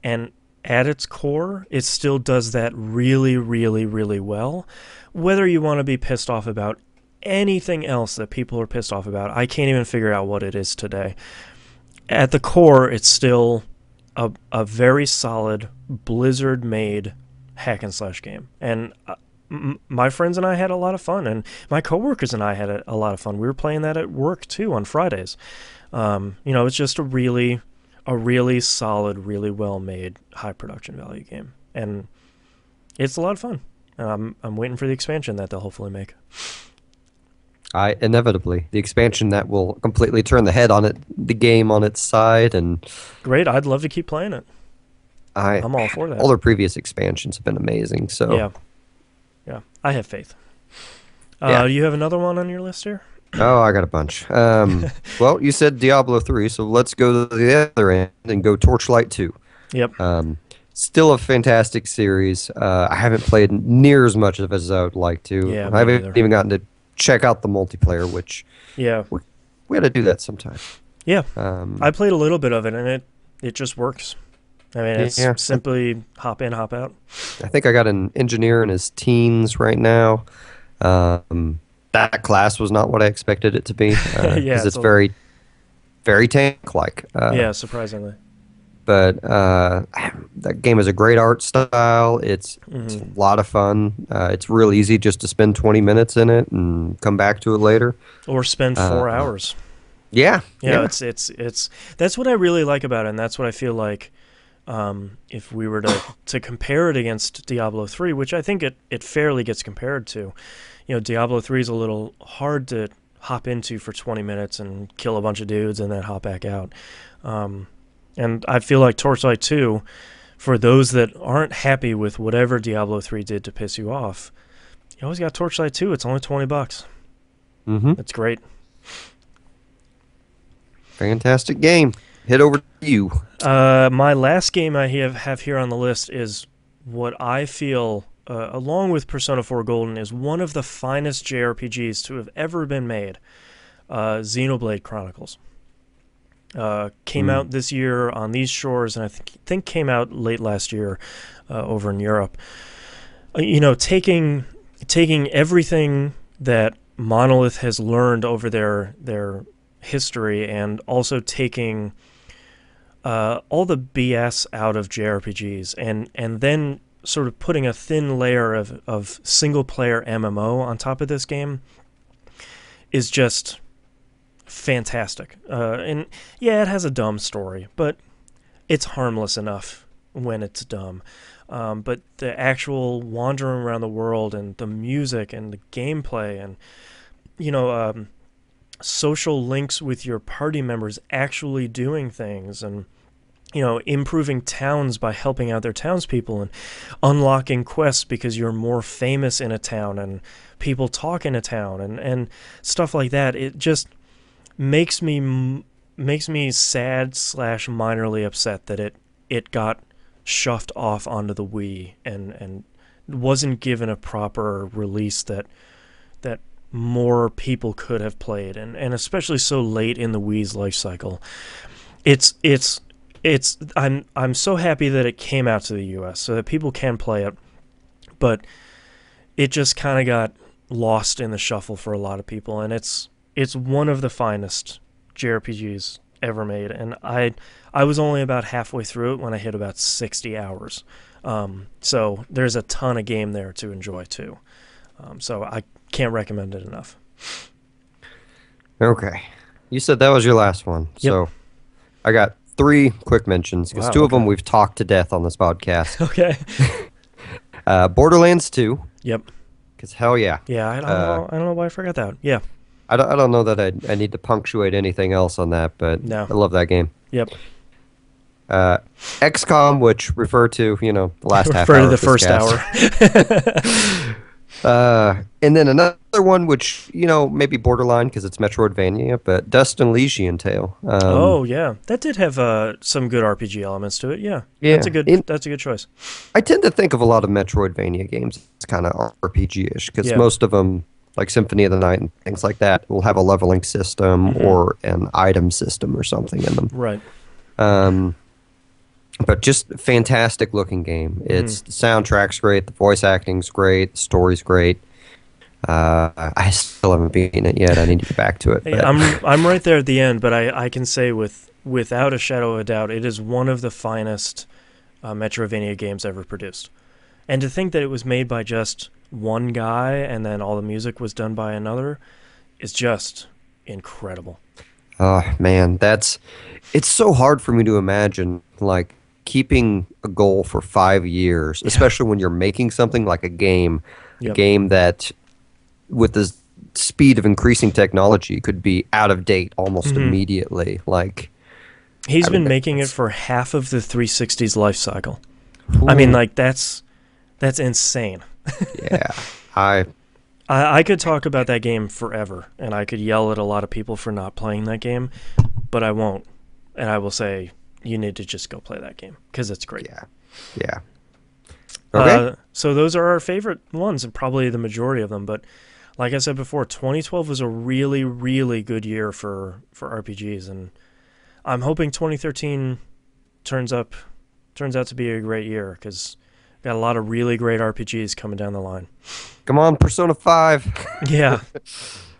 And at its core, it still does that really, really, really well. Whether you want to be pissed off about anything else that people are pissed off about, I can't even figure out what it is today. At the core, it's still a very solid Blizzard-made hack and slash game. And my friends and I had a lot of fun, and my coworkers and I had a lot of fun. We were playing that at work too on Fridays. It's just a really solid, really well made, high production value game, and it's a lot of fun. I'm waiting for the expansion that they'll hopefully make. Inevitably, the expansion that will completely turn the game on its side, and Great, I'd love to keep playing it. I I'm all for that. all their previous expansions have been amazing. So Yeah, I have faith. Yeah. Do you have another one on your list here? oh, I got a bunch. Well, you said Diablo 3, so let's go to the other end and go Torchlight 2. Yep. Still a fantastic series. I haven't played near as much of it as I would like to. Yeah, I me haven't neither. even gotten to check out the multiplayer, which Yeah. we got to do that sometime. Yeah. Um, I played a little bit of it, and it just works. I mean, it's Yeah. simply hop in, hop out. I think I got an engineer in his teens right now. That class was not what I expected it to be because Yeah, it's very, very tank-like. Yeah, surprisingly. But that game has a great art style. It's a lot of fun. It's real easy just to spend 20 minutes in it and come back to it later. Or spend 4 hours. Yeah, Yeah, it's that's what I really like about it, and that's what I feel like if we were to compare it against Diablo 3, which I think it fairly gets compared to. Diablo 3 is a little hard to hop into for 20 minutes and kill a bunch of dudes and then hop back out. And I feel like Torchlight 2, for those that aren't happy with whatever Diablo 3 did to piss you off, you always got Torchlight 2. It's only $20. Mm-hmm. It's great. Fantastic game. Head over to you. My last game I have here on the list is what I feel, along with Persona 4 Golden, is one of the finest JRPGs to have ever been made. Xenoblade Chronicles. Came out this year on these shores, and I think came out late last year over in Europe. Taking everything that Monolith has learned over their history, and also taking all the BS out of JRPGs, and then sort of putting a thin layer of single-player MMO on top of this game is just fantastic. And yeah, it has a dumb story, but it's harmless enough when it's dumb. But the actual wandering around the world and the music and the gameplay and social links with your party members actually doing things, and improving towns by helping out their townspeople and unlocking quests because you're more famous in a town and people talk in a town and stuff like that. It just makes me sad slash minorly upset that it got shoved off onto the Wii and wasn't given a proper release that more people could have played, and especially so late in the Wii's life cycle. I'm so happy that it came out to the US so that people can play it, but it just kind of got lost in the shuffle for a lot of people, and it's one of the finest JRPGs ever made, and I was only about halfway through it when I hit about 60 hours. So there's a ton of game there to enjoy too. So I can't recommend it enough. Okay. You said that was your last one. Yep. So I got 3 quick mentions because 2 of them we've talked to death on this podcast. Okay. Borderlands 2. Yep. Because hell yeah. Yeah, I don't know why I forgot that. Yeah. I don't know that I need to punctuate anything else on that, but No. I love that game. Yep. XCOM, which refer to, the last half Refer hour. to the of this first cast. And then another one, which, maybe borderline because it's Metroidvania, but Dust and Elysian Tale. Oh, yeah. That did have some good RPG elements to it. Yeah. Yeah. That's a good choice. I tend to think of a lot of Metroidvania games as kind of RPG-ish because most of them, like Symphony of the Night and things like that, will have a leveling system or an item system or something in them. Right. But just fantastic looking game. It's the soundtrack's great, the voice acting's great, the story's great. I still haven't beaten it yet. I need to get back to it. Hey, I'm right there at the end, but I can say without a shadow of a doubt, it is one of the finest Metroidvania games ever produced. And to think that it was made by just one guy and then all the music was done by another is just incredible. Oh man, it's so hard for me to imagine like keeping a goal for 5 years, especially when you're making something like a game that with the speed of increasing technology could be out of date almost immediately. Like he's been making it for half of the 360's life cycle. Ooh. I mean, like that's insane. Yeah. I could talk about that game forever, and I could yell at a lot of people for not playing that game, but I won't. And I will say, you need to just go play that game, because it's great. Yeah. Okay. So those are our favorite ones, and probably the majority of them. But like I said before, 2012 was a really, really good year for RPGs, and I'm hoping 2013 turns out to be a great year, because got a lot of really great RPGs coming down the line. Come on, Persona 5. Yeah.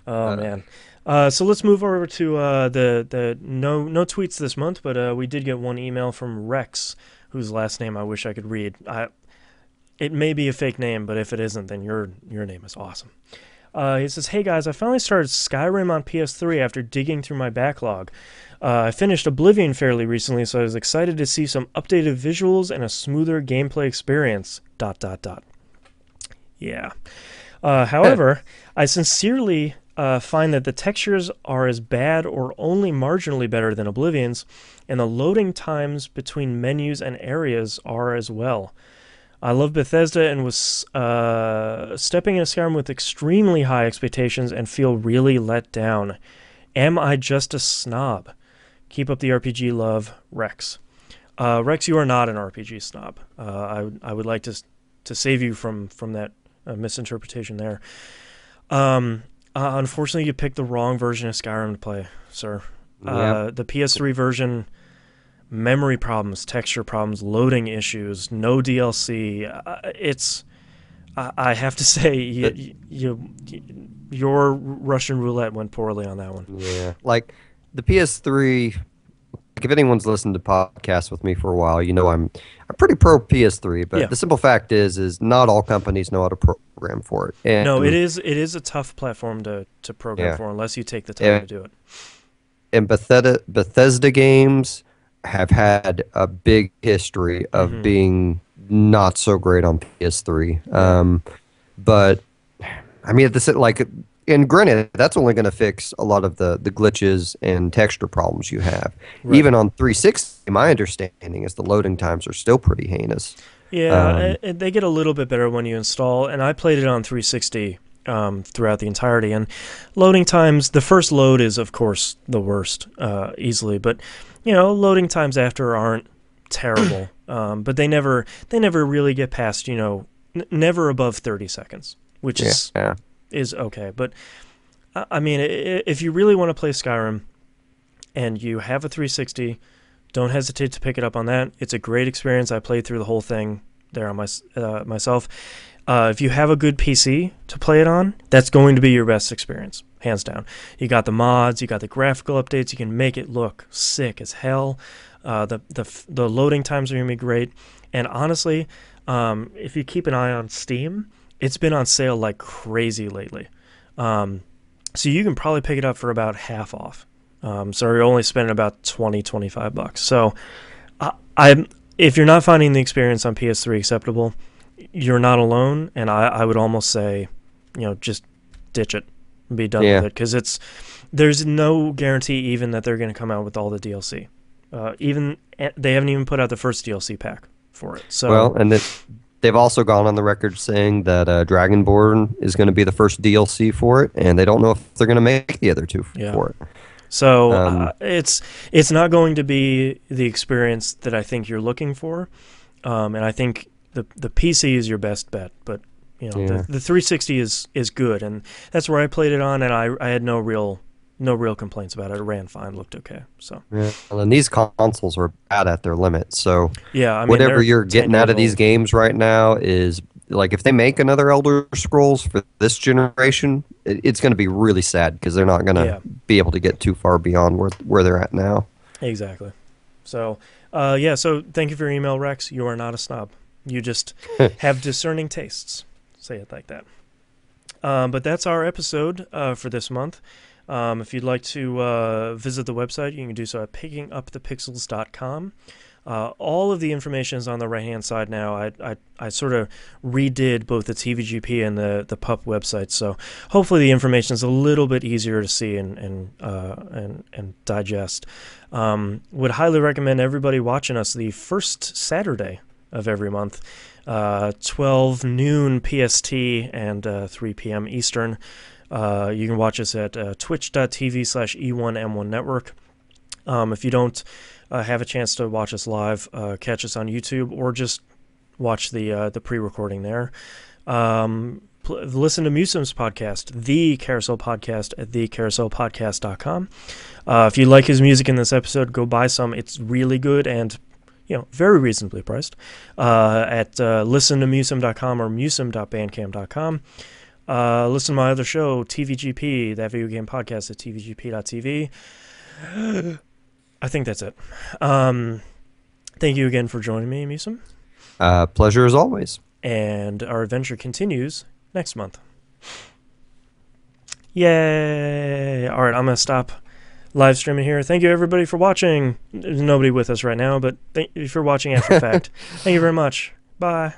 Oh, man. So let's move over to the no tweets this month, but we did get one email from Rex, whose last name I wish I could read. It may be a fake name, but if it isn't, then your name is awesome. He says, "Hey guys, I finally started Skyrim on PS3 after digging through my backlog. I finished Oblivion fairly recently, so I was excited to see some updated visuals and a smoother gameplay experience. ... Yeah. However, I sincerely find that the textures are as bad or only marginally better than Oblivion's, and the loading times between menus and areas are as well. I love Bethesda and was stepping into Skyrim with extremely high expectations and feel really let down. Am I just a snob? Keep up the RPG love, Rex." Rex, you are not an RPG snob. I would like to save you from that misinterpretation there. Unfortunately, you picked the wrong version of Skyrim to play, sir. Yep. The PS3 version, memory problems, texture problems, loading issues, no DLC. I have to say, your Russian roulette went poorly on that one. Yeah, like the PS3. Like if anyone's listened to podcasts with me for a while, I'm pretty pro PS3. But the simple fact is not all companies know how to program for it. And no, it is a tough platform to program for unless you take the time to do it. And Bethesda games have had a big history of being not so great on PS3. But I mean, And granted, that's only going to fix a lot of the glitches and texture problems you have. Right. Even on 360, my understanding is the loading times are still pretty heinous. Yeah, they get a little bit better when you install, and I played it on 360 throughout the entirety, and loading times, the first load is, of course, the worst, easily, but, loading times after aren't terrible, but they never really get past, never above 30 seconds, which is okay, but, I mean, if you really want to play Skyrim, and you have a 360, don't hesitate to pick it up on that. It's a great experience. I played through the whole thing there on myself. If you have a good PC to play it on, that's going to be your best experience, hands down. You got the mods, you got the graphical updates. You can make it look sick as hell. The loading times are going to be great. And honestly, if you keep an eye on Steam, it's been on sale like crazy lately. So you can probably pick it up for about half off. So you're only spending about $20-$25. So if you're not finding the experience on PS3 acceptable, you're not alone, and I would almost say, just ditch it and be done with it, because there's no guarantee even that they're going to come out with all the DLC. Even they haven't even put out the first DLC pack for it. So well, and they've also gone on the record saying that Dragonborn is going to be the first DLC for it, and they don't know if they're going to make the other two for it. So it's not going to be the experience that I think you're looking for, and I think the PC is your best bet. But the 360 is good, and that's where I played it on, and I had no real complaints about it. It ran fine, looked okay. So and these consoles are bad at their limit. So I mean, whatever you're getting out of these games right now is. Like, if they make another Elder Scrolls for this generation, it's going to be really sad because they're not going to be able to get too far beyond where they're at now. Exactly. So, so thank you for your email, Rex. You are not a snob. You just have discerning tastes. Say it like that. But that's our episode for this month. If you'd like to visit the website, you can do so at pickingupthepixels.com. All of the information is on the right-hand side now. I sort of redid both the TVGP and the PUP website, so hopefully the information is a little bit easier to see and digest. Would highly recommend everybody watching us the first Saturday of every month, 12 noon PST and 3 p.m. Eastern. You can watch us at twitch.tv/E1M1 Network. If you don't have a chance to watch us live, catch us on YouTube, or just watch the pre-recording there. Listen to Musim's podcast, The Carousel Podcast, at thecarouselpodcast.com. If you like his music in this episode, go buy some. It's really good and very reasonably priced at listentomusim.com or musim.bandcamp.com. Listen to my other show, TVGP, that video game podcast, at tvgp.tv. I think that's it. Thank you again for joining me, Musim. Pleasure as always. And our adventure continues next month. Yay! All right, I'm going to stop live streaming here. Thank you, everybody, for watching. There's nobody with us right now, but if you're watching after the fact, thank you very much. Bye.